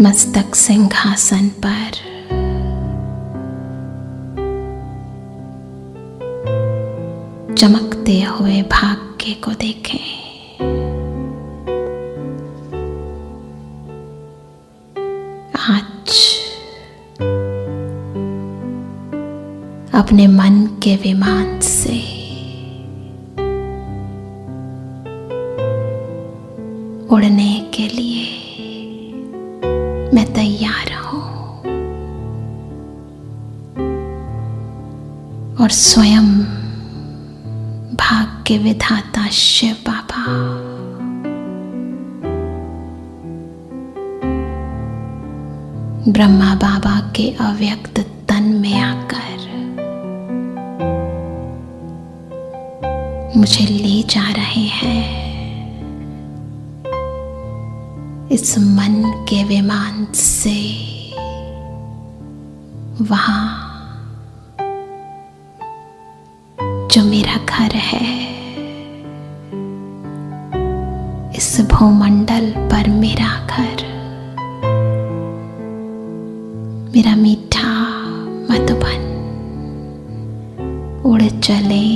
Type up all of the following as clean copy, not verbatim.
मस्तक सिंहासन पर चमकते हुए भाग्य को देखें। आज अपने मन के विमान से उड़ने के लिए मैं तैयार हूं और स्वयं भाग्य विधाता शिव बाबा ब्रह्मा बाबा के अव्यक्त तन में आकर मुझे ले जा रहे हैं इस मन के विमान से वहां जो मेरा घर है। इस भूमंडल पर मेरा घर, मेरा मीठा मधुबन उड़ चले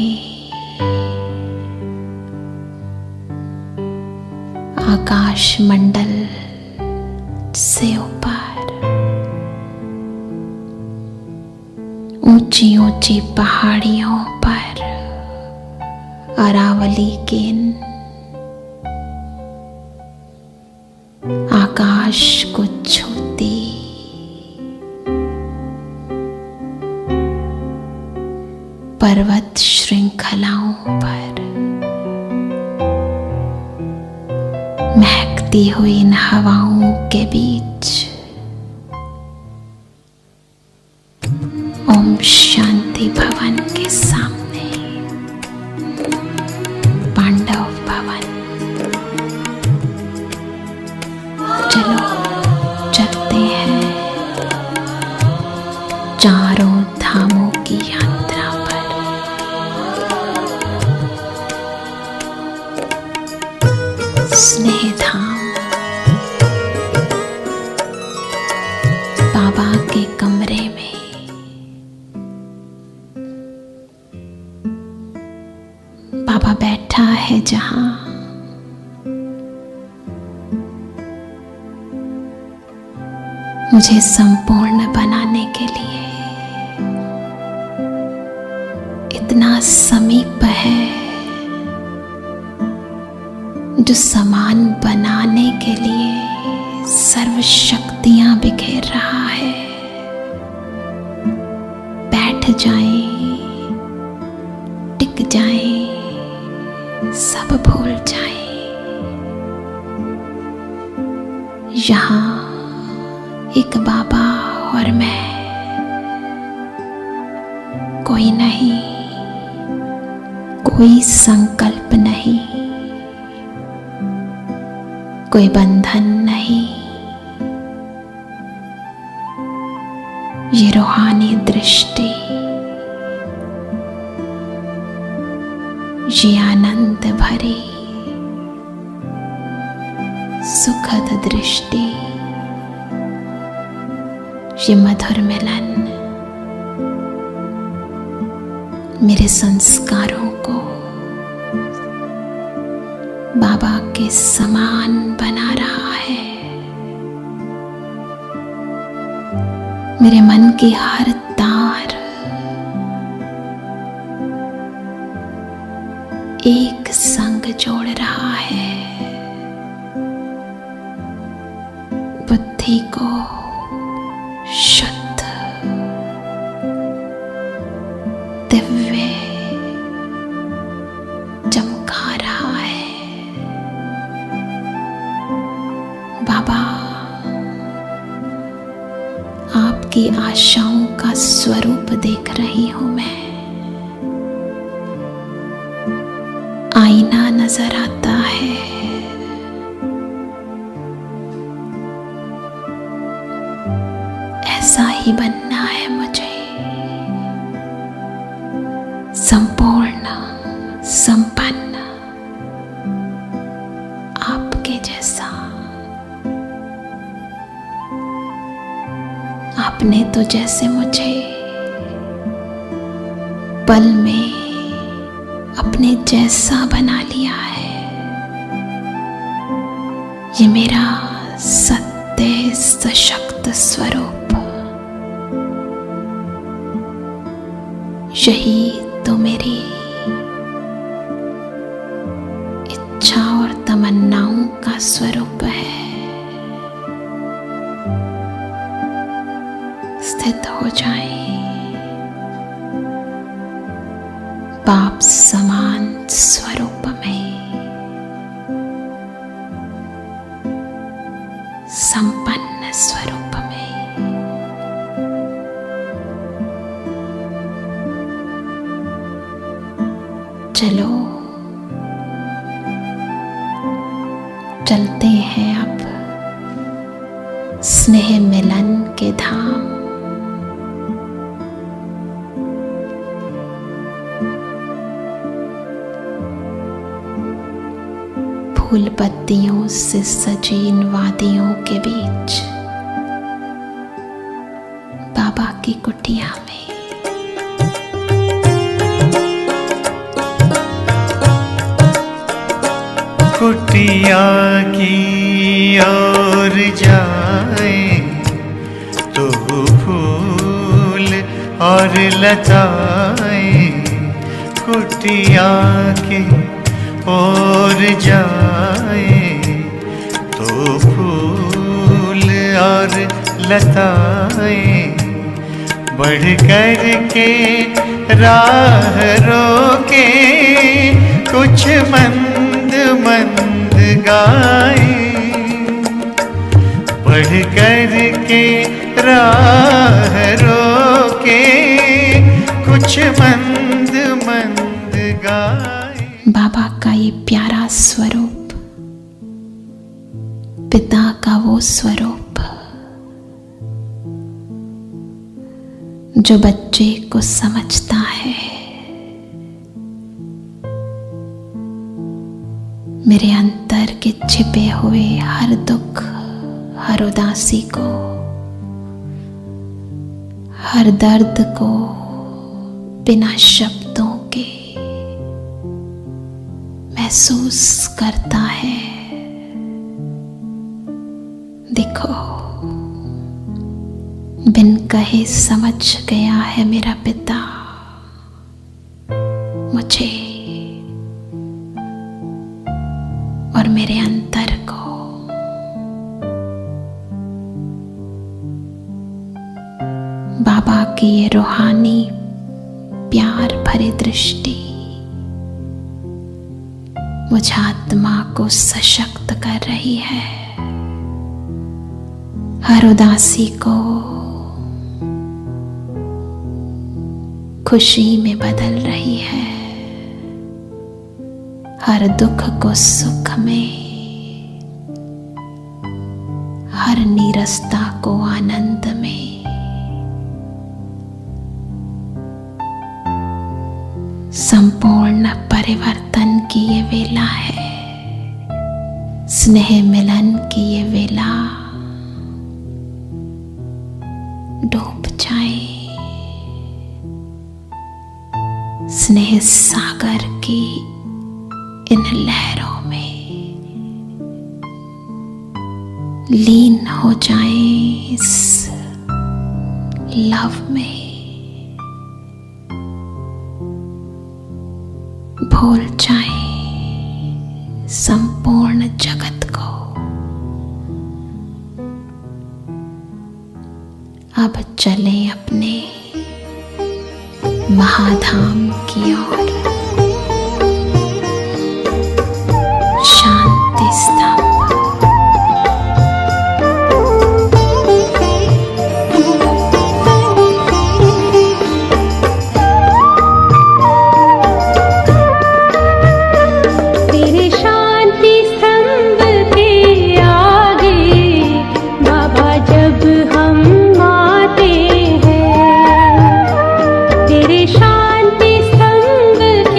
आकाश मंडल से ऊपर, ऊंची ऊंची पहाड़ियों पर अरावली के आकाश को छूती पर्वत श्रृंखलाओं पर महकती हुई इन हवाओं के बीच ओम शांति भवन के सामने पांडव भवन, चलो चलते हैं चारों धामों की यात्रा पर। स्नेह धाम बाबा के कमरे में बाबा बैठा है जहां मुझे संपूर्ण बनाने के लिए इतना समीप है, जो समान बनाने के लिए सर्व शक्तियां बिखेर रहा है। बैठ जाएं, टिक जाएं, सब भूल जाएं। यहाँ एक बाबा और मैं, कोई नहीं, कोई संकल्प नहीं, कोई बंधन नहीं। ये रूहानी दृष्टि, ये आनंद भरी सुखद दृष्टि, ये मधुर मिलन मेरे संस्कारों को बाबा के समान बना रहा है। मेरे मन की हर तार एक संग जोड़ रहा है। बुद्धि को शुद्ध, दिव्य चमका रहा है। बाबा, आपकी आशाओं का स्वरूप देख रही हूं मैं। आईना नजर आता है, ऐसा ही बनना है मुझे, संपूर्ण संपन्न आपके जैसा। तो जैसे मुझे पल में अपने जैसा बना लिया है। ये मेरा सत्य सशक्त स्वरूप, यही तो मेरी इच्छा और तमन्नाओं का स्वरूप है। स्थित हो जाए बाप समान स्वरूप में, संपन्न स्वरूप में। चलो चलते हैं अब स्नेह मिलन के धाम। फूल पत्तियों से सजी इन वादियों के बीच बाबा की कुटिया में कुटिया की ओर जाए तो फूल और लताएं, कुटिया की और जाए तो फूल और लताएं, बढ़ कर के राह रोके कुछ मंद मंद गाए, बढ़ कर के राह रोके कुछ मंद मंद गाए। बाबा का ये प्यारा स्वरूप, पिता का वो स्वरूप जो बच्चे को समझता है। मेरे अंतर के छिपे हुए हर दुख, हर उदासी को, हर दर्द को बिना शब्दों के महसूस करता है। देखो, बिन कहे समझ गया है मेरा पिता मुझे और मेरे अंतर को। बाबा की ये रूहानी प्यार भरी दृष्टि मुझ आत्मा को सशक्त कर रही है, हर उदासी को खुशी में बदल रही है, हर दुख को सुख में, हर नीरसता को आनंद में। संपूर्ण परिवर्तन की ये वेला है, स्नेह मिलन की ये वेला। डूब जाए स्नेह सागर की इन लहरों में, लीन हो जाए इस लव में, भूल जाए संपूर्ण जगत को। अब चलें अपने महाधाम की ओर, शांति स्तंभ। शांति स्तंभ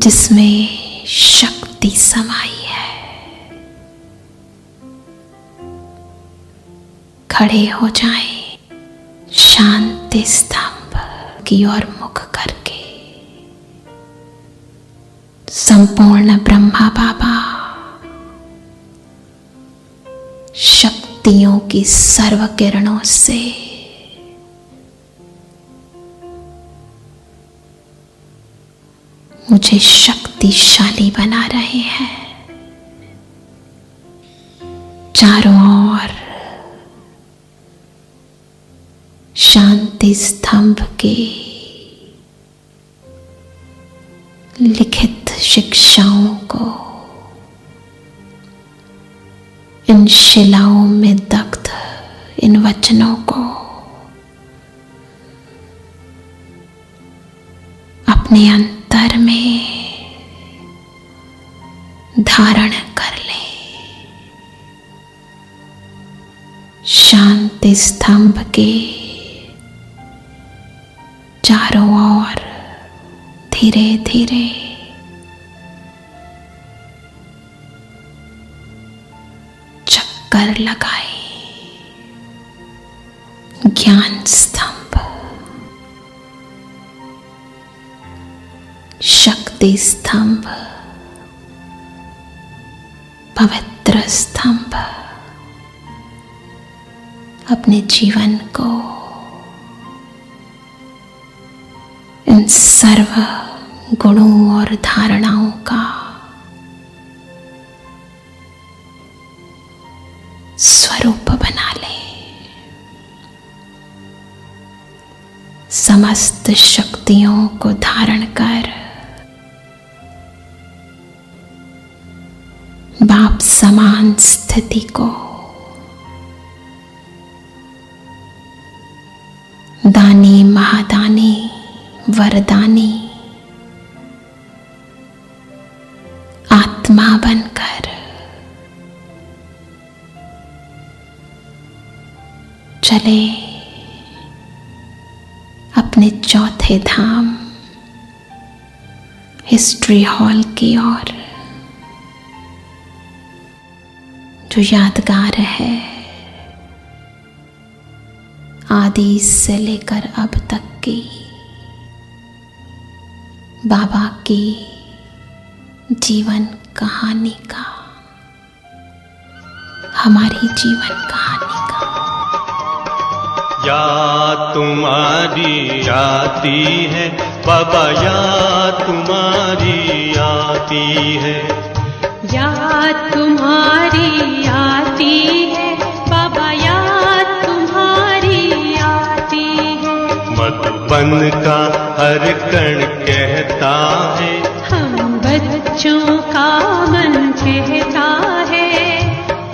जिसमें शक्ति समाई है। खड़े हो जाएं शांति स्तंभ की ओर मुख करके। संपूर्ण ब्रह्मा बाबा शक्तियों की सर्व किरणों से मुझे शक्तिशाली बना रहे हैं। चारों ओर शांति स्तंभ के लिखित शिक्षाओं को इन शिलाओं में दग्ध इन वचनों को अपने अंतर में धारण कर ले। शांति स्तंभ के चारों ओर धीरे धीरे चक्कर लगाए। ज्ञान स्तंभ, शक्ति स्तंभ, पवित्र स्तंभ अपने जीवन को इन सर्व गुणों और धारणाओं का स्वरूप बना ले। समस्त शक्तियों को धारण कर बाप समान स्थिति को, दानी महादानी वरदानी आत्मा बनकर चले अपने चौथे धाम हिस्ट्री हॉल की ओर, जो यादगार है आदि से लेकर अब तक की बाबा की जीवन कहानी का, हमारी जीवन कहानी का। याद तुम्हारी आती है बाबा, याद तुम्हारी आती है, याद तुम्हारी आती है बाबा, याद तुम्हारी आती है। मधुबन का हर कण कहता है, हम बच्चों का मन कहता है,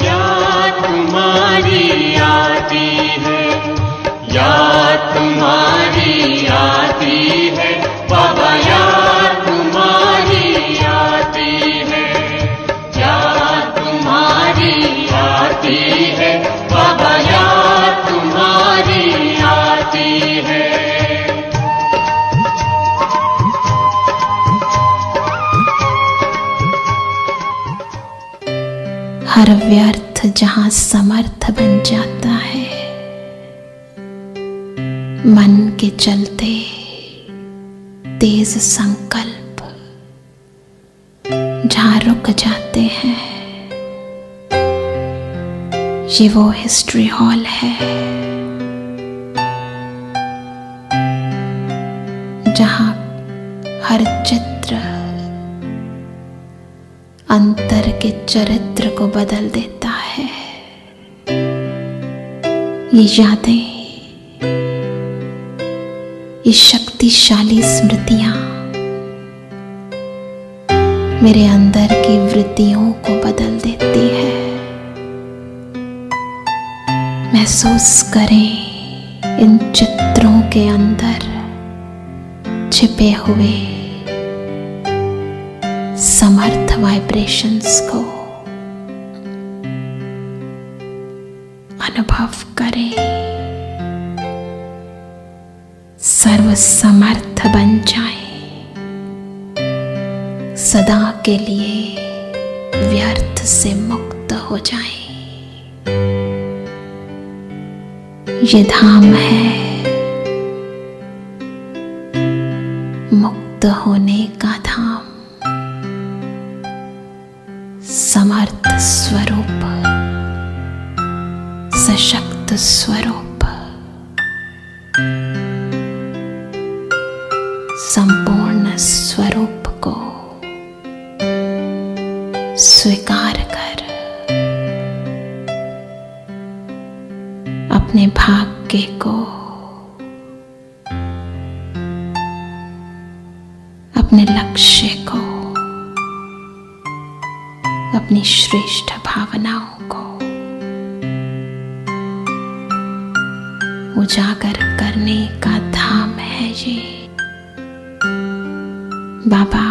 याद तुम्हारी आती है, याद तुम्हारी आती है बाबा, याद तुम्हारी आती है, याद तुम्हारी आती है बाबा, याद तुम्हारी आती है। हर व्यर्थ जहां समर्थ बन जाता है, मन के चलते तेज संकल्प जहां रुक जाते हैं, ये वो हिस्ट्री हॉल है जहां हर चित्र अंतर के चरित्र को बदल देता है। ये यादें, ये शक्तिशाली स्मृतियां मेरे अंदर की वृत्तियों को बदल देती है। महसूस करें इन चित्रों के अंदर छिपे हुए समर्थ वाइब्रेशंस को अनुभव करें। सर्व समर्थ बन जाएं, सदा के लिए व्यर्थ से मुक्त हो जाएं। ये धाम है मुक्त होने का धाम, समर्थ स्वरूप, सशक्त स्वरूप, संपूर्ण स्वरूप को स्वीकार कर अपने भाग्य को, अपने लक्ष्य को, अपनी श्रेष्ठ भावनाओं को उजागर करने का धाम है ये। बाबा,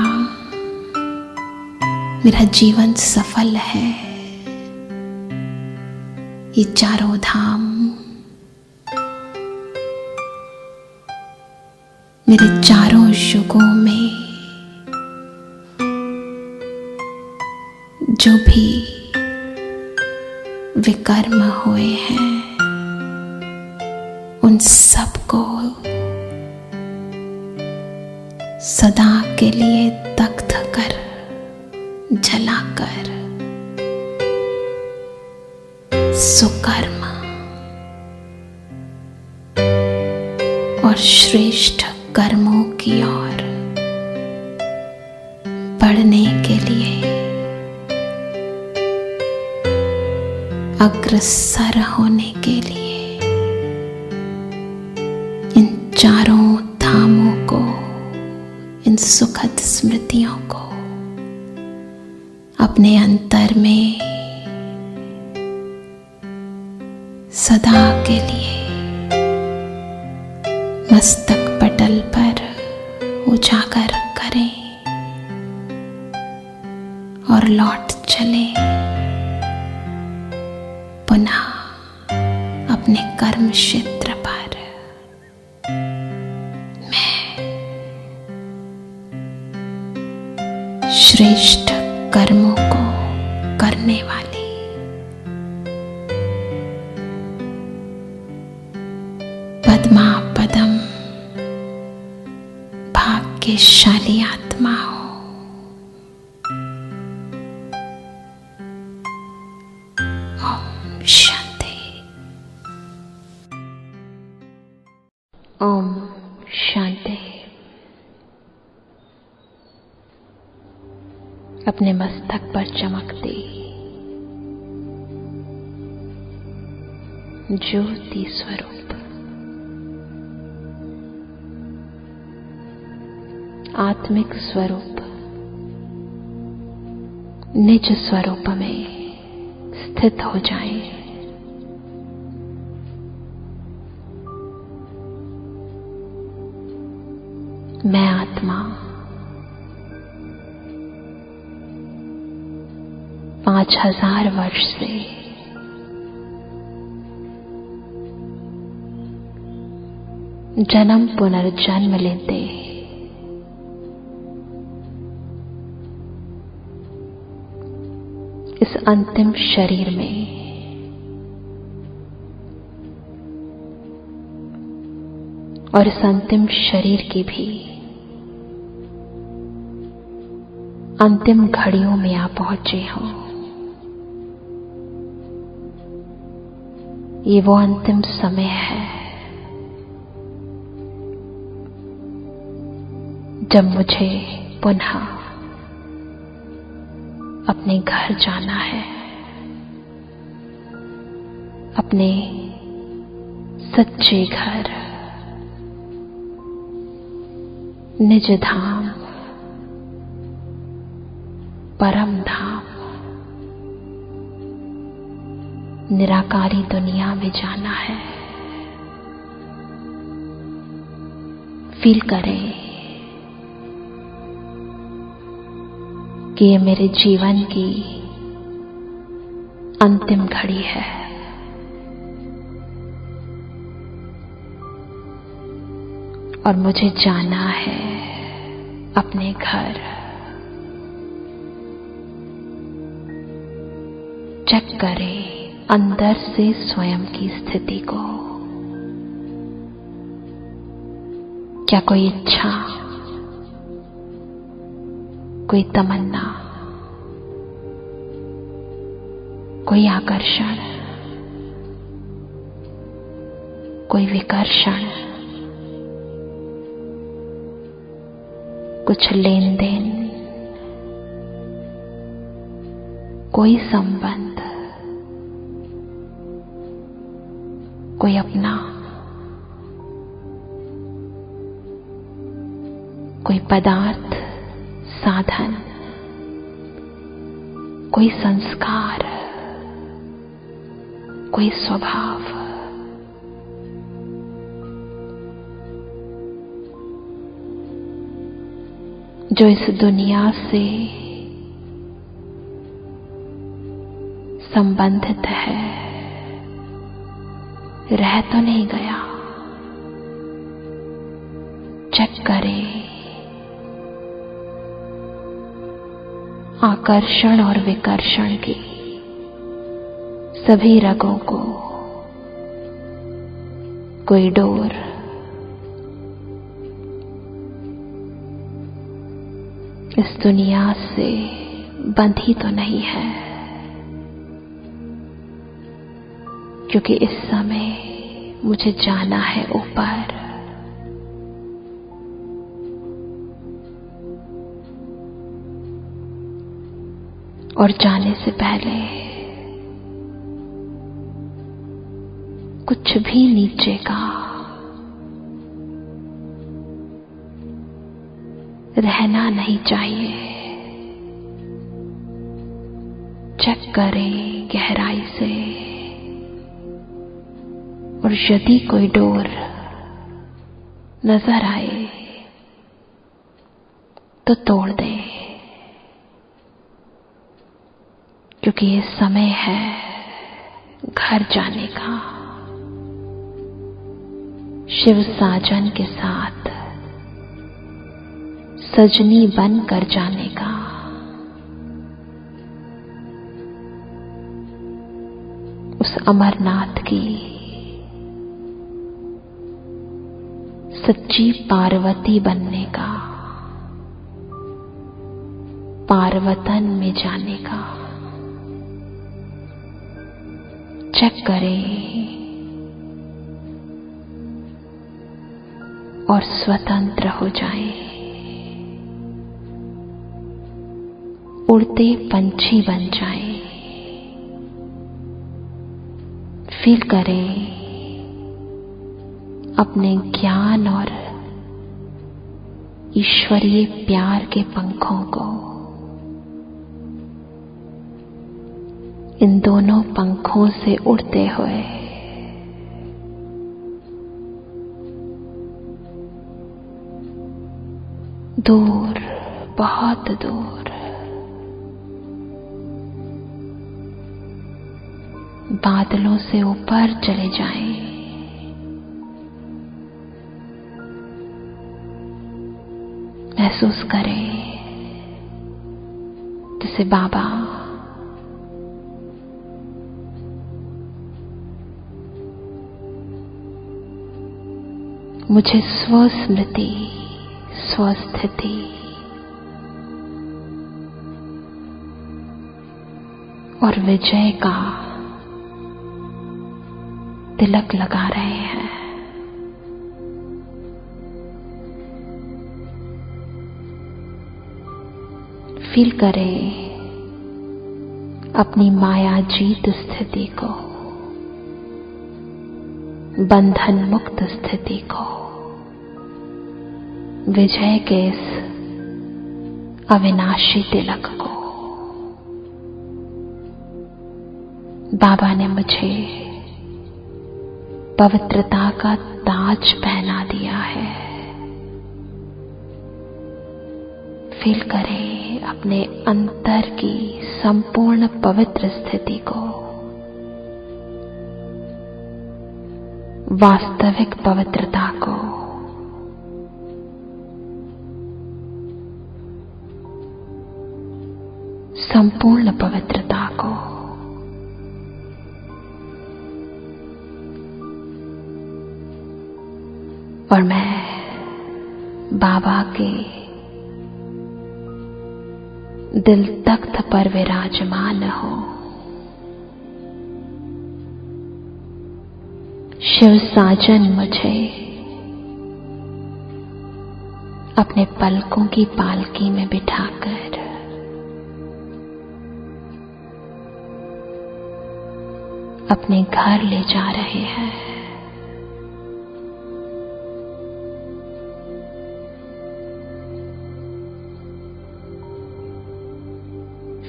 मेरा जीवन सफल है। ये चारों धाम मेरे चारों युगों में जो भी विकर्म हुए हैं उन सबको सदा के लिए दग्ध कर, जलाकर सुकर्म और श्रेष्ठ कर्मों की ओर बढ़ने के लिए, अग्रसर होने के लिए इन चारों धामों को, इन सुखद स्मृतियों को अपने अंतर में सदा के लिए मस्तक पटल पर उजागर करें और लौट चले पुनः अपने कर्म क्षेत्र पर। मैं श्रेष्ठ कर्मों को करने वाली पद्मा पदम भाग्यशाली आत्मा हूं। ओम शांति। ओम शांति। अपने मस्तक पर चमकती ज्योति स्वरूप आत्मिक स्वरूप निज स्वरूप में स्थित हो जाएं। मैं आत्मा 5000 वर्ष से जन्म पुनर्जन्म लेते इस अंतिम शरीर में और इस अंतिम शरीर की भी अंतिम घड़ियों में आ पहुंचे हो। ये वो अंतिम समय है जब मुझे पुनः अपने घर जाना है, अपने सच्चे घर, निज धाम, परम धाम, निराकारी दुनिया में जाना है। फील करें कि ये मेरे जीवन की अंतिम घड़ी है। और मुझे जाना है अपने घर, चेक करें अंदर से स्वयं की स्थिति को। क्या कोई इच्छा, कोई तमन्ना, कोई आकर्षण, कोई विकर्षण, कुछ लेन देन, कोई संबंध, कोई अपना, कोई पदार्थ, साधन, कोई संस्कार, कोई स्वभाव, जो इस दुनिया से संबंधित है, रह तो नहीं गया। चेक करें आकर्षण और विकर्षण की सभी रगों को। कोई डोर, इस दुनिया से बंधी तो नहीं है, क्योंकि इस समय मुझे जाना है ऊपर। और जाने से पहले कुछ भी नीचे का रहना नहीं चाहिए। चेक करें गहराई से, और यदि कोई डोर नजर आए तो तोड़ दें, क्योंकि ये समय है घर जाने का, शिव साजन के साथ सजनी बन कर जाने का। उस अमरनाथ की सच्ची पार्वती बनने का, पार्वतन में जाने का। चेक करें और स्वतंत्र हो जाएं, उड़ते पंछी बन जाएं। फील करें अपने ज्ञान और ईश्वरीय प्यार के पंखों को। इन दोनों पंखों से उड़ते हुए दूर, बहुत दूर, बादलों से ऊपर चले जाएं। महसूस करें जैसे बाबा मुझे स्वस्मृति, स्वस्थिति और विजय का तिलक लगा रहे हैं। फील करें अपनी मायाजीत स्थिति को, बंधन मुक्त स्थिति को, विजय के इस अविनाशी तिलक को। बाबा ने मुझे पवित्रता का ताज पहना दिया है। फील करें अपने अंतर की संपूर्ण पवित्र स्थिति को, वास्तविक पवित्रता को। संपूर्ण पवित्रता को और मैं बाबा के दिल तख्त पर विराजमान हूं। शिव साजन मुझे अपने पलकों की पालकी में बिठाकर अपने घर ले जा रहे हैं।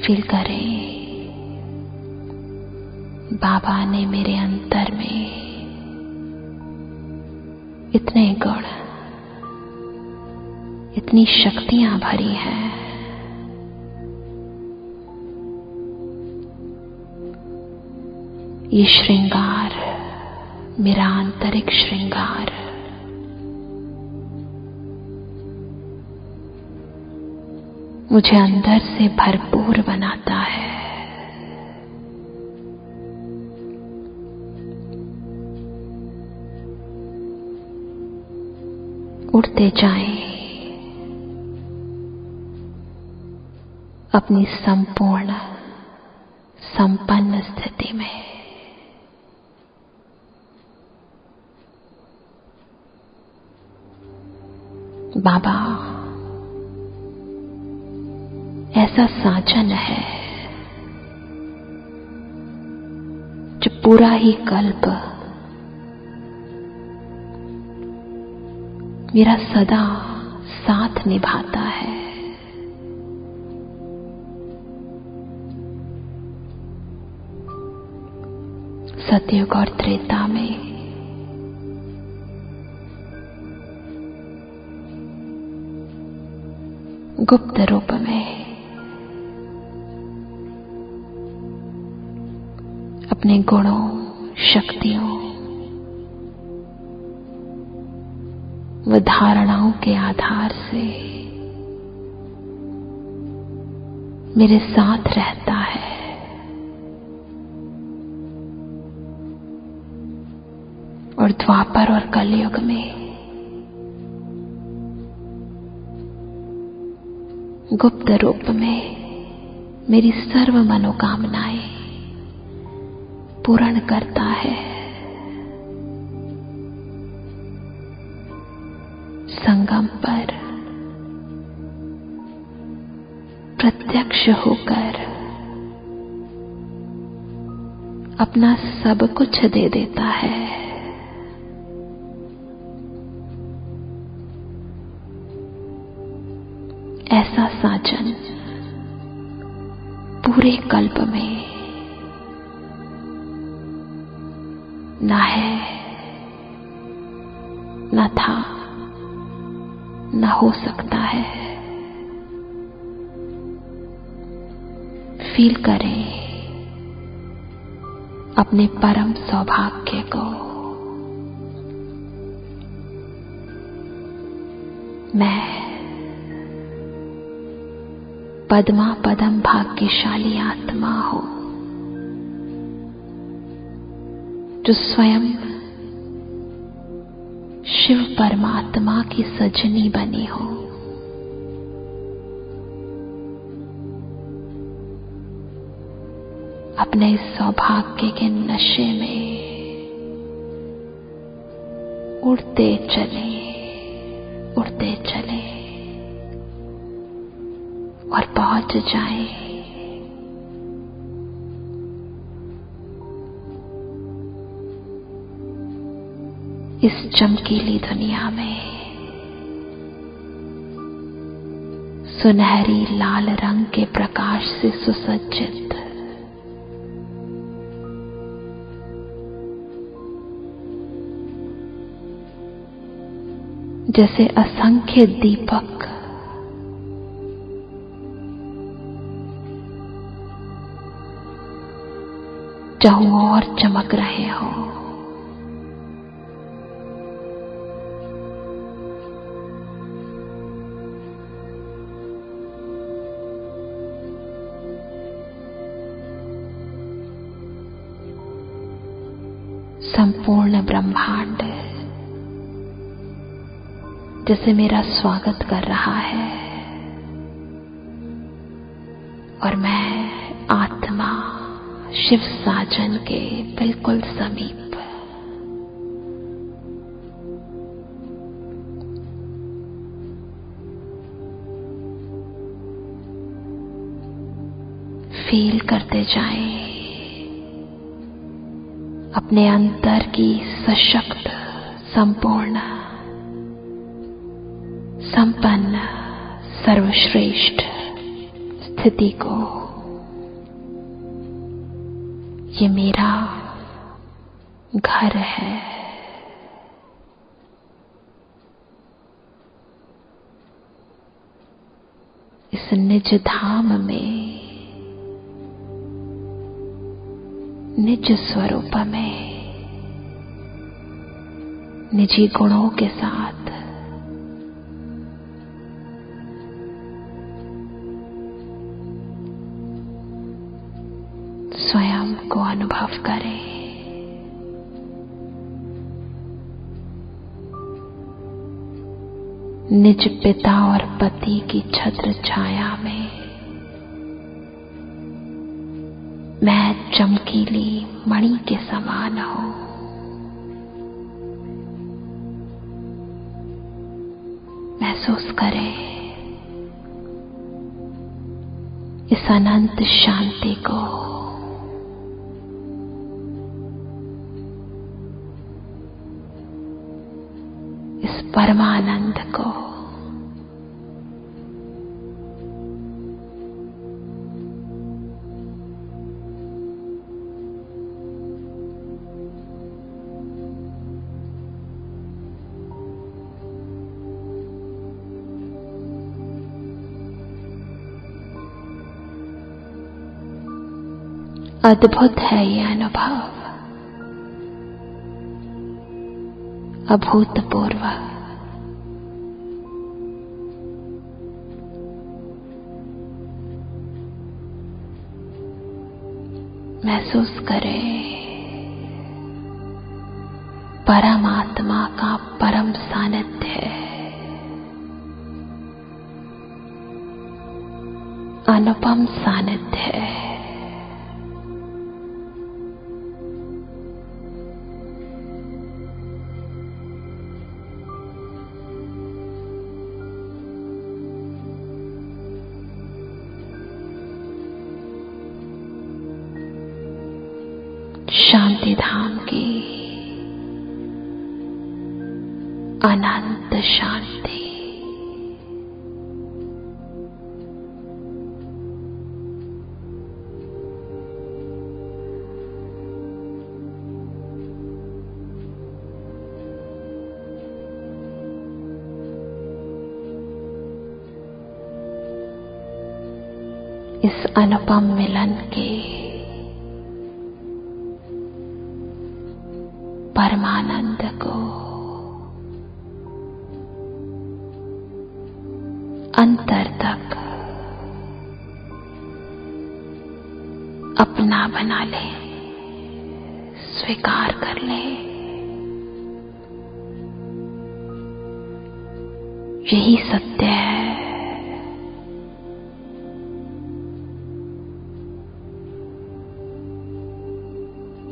फील करें, बाबा ने मेरे अंतर में इतने गुण, इतनी शक्तियां भरी हैं। ये श्रृंगार, मेरा आंतरिक श्रृंगार, मुझे अंदर से भरपूर बनाता है। उड़ते जाएं अपनी संपूर्ण संपन्न स्थिति में। बाबा ऐसा साजन है जो पूरा ही कल्प मेरा सदा साथ निभाता है। सतयुग और त्रेता में गुप्त रूप में अपने गुणों, शक्तियों व धारणाओं के आधार से मेरे साथ रहता है। और द्वापर और कलयुग में गुप्त रूप में मेरी सर्व मनोकामनाएं पूर्ण करता है। संगम पर प्रत्यक्ष होकर अपना सब कुछ दे देता है। ऐसा साजन पूरे कल्प में ना है, ना था, ना हो सकता है। फील करें अपने परम सौभाग्य को। मैं पद्मा पदम भाग्यशाली आत्मा हूं जो स्वयं शिव परमात्मा की सजनी बनी हो। अपने इस सौभाग्य के नशे में उड़ते चले, उड़ते चले और पहुंच जाएं इस चमकीली दुनिया में। सुनहरी लाल रंग के प्रकाश से सुसज्जित जैसे असंख्य दीपक चारों ओर चमक रहे हो। संपूर्ण ब्रह्मांड जैसे मेरा स्वागत कर रहा है और मैं आत्मा शिव साजन के बिल्कुल समीप फील करते जाएं अपने अंतर की सशक्त, संपूर्ण, संपन्न, सर्वश्रेष्ठ स्थिति को। ये मेरा घर है। इस निज धाम में, निज स्वरूप में, निजी गुणों के साथ स्वयं को अनुभव करें। निज पिता और पति की छत्र छाया में मैं चमकीली मणि के समान हूं। महसूस करें इस अनंत शांति को, इस परमानंद को। अद्भुत है ये अनुभव, अभूतपूर्व। महसूस करें परमात्मा का परम सानिध्य, अनुपम सानिध्य। शांति धाम की अनंत शांति। इस अनुपम मिलन के परमानंद को अंतर तक अपना बना ले, स्वीकार कर ले। यही सत्य है।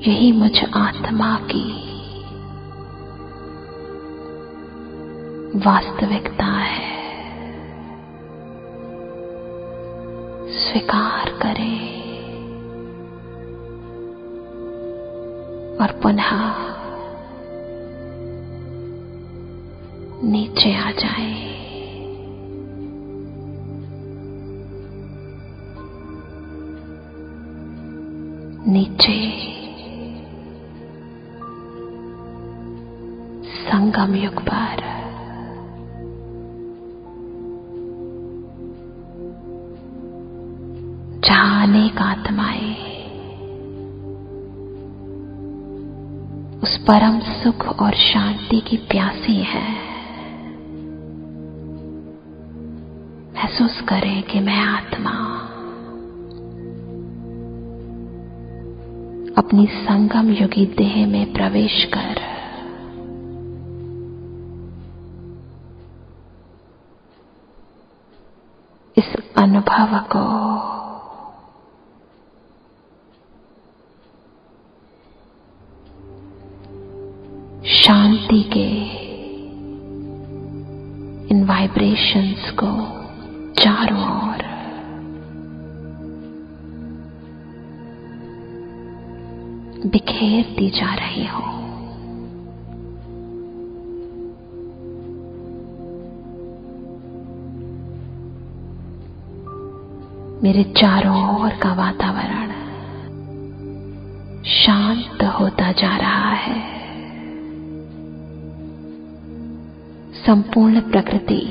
यही मुझ आत्मा की वास्तविकता है। स्वीकार करें और पुनः नीचे आ जाएं। नीचे संगम युग पर जहां अनेक आत्माएं उस परम सुख और शांति की प्यासी हैं। महसूस करें कि मैं आत्मा अपनी संगम युगी देह में प्रवेश कर अनुभव को शांति के इन वाइब्रेशंस को चारों ओर बिखेरती जा रही हो। मेरे चारों ओर का वातावरण शांत होता जा रहा है। संपूर्ण प्रकृति,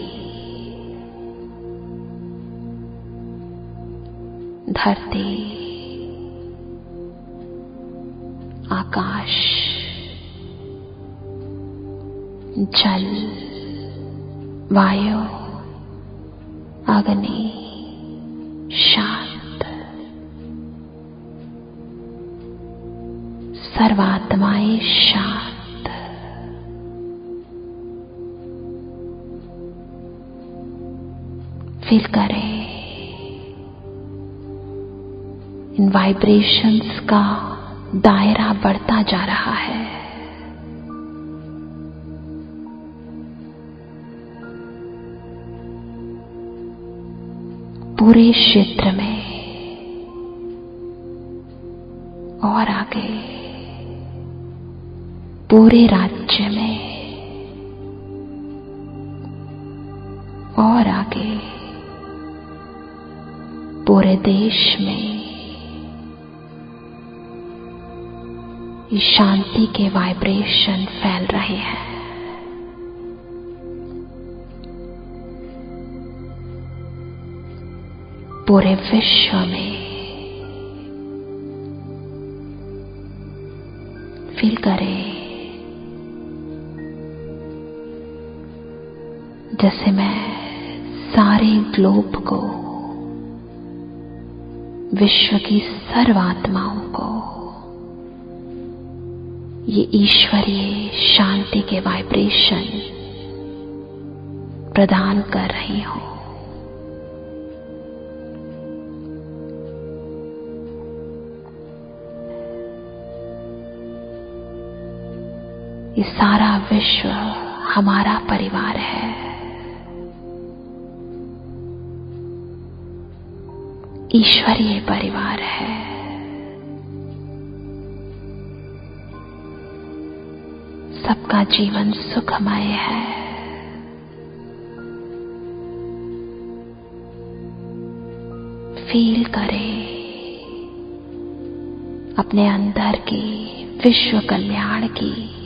धरती, आकाश, जल, वायु, अग्नि शांत, सर्वात्माएं शांत, फील करें इन वाइब्रेशंस का दायरा बढ़ता जा रहा है। पूरे क्षेत्र में और आगे पूरे राज्य में और आगे पूरे देश में ये शांति के वाइब्रेशन फैल रहे हैं। पूरे विश्व में फील करें जैसे मैं सारे ग्लोब को, विश्व की सर्वात्माओं को ये ईश्वरीय शांति के वाइब्रेशन प्रदान कर रही हूं। ये सारा विश्व हमारा परिवार है। ईश्वरीय परिवार है। सबका जीवन सुखमय है। फील करें अपने अंदर की विश्व कल्याण की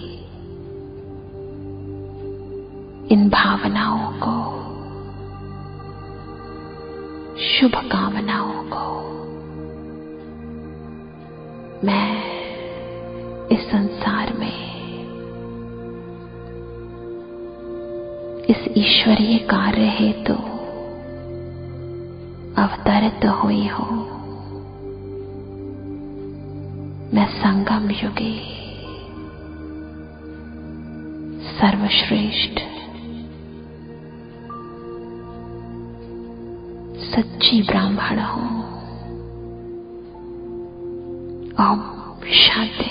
इन भावनाओं को, शुभकामनाओं को। मैं इस संसार में इस ईश्वरीय कार्य हेतु अवतरित हुई हूं। मैं संगम युगी सर्वश्रेष्ठ सच्ची ब्राह्मण हूं। ओम शांति।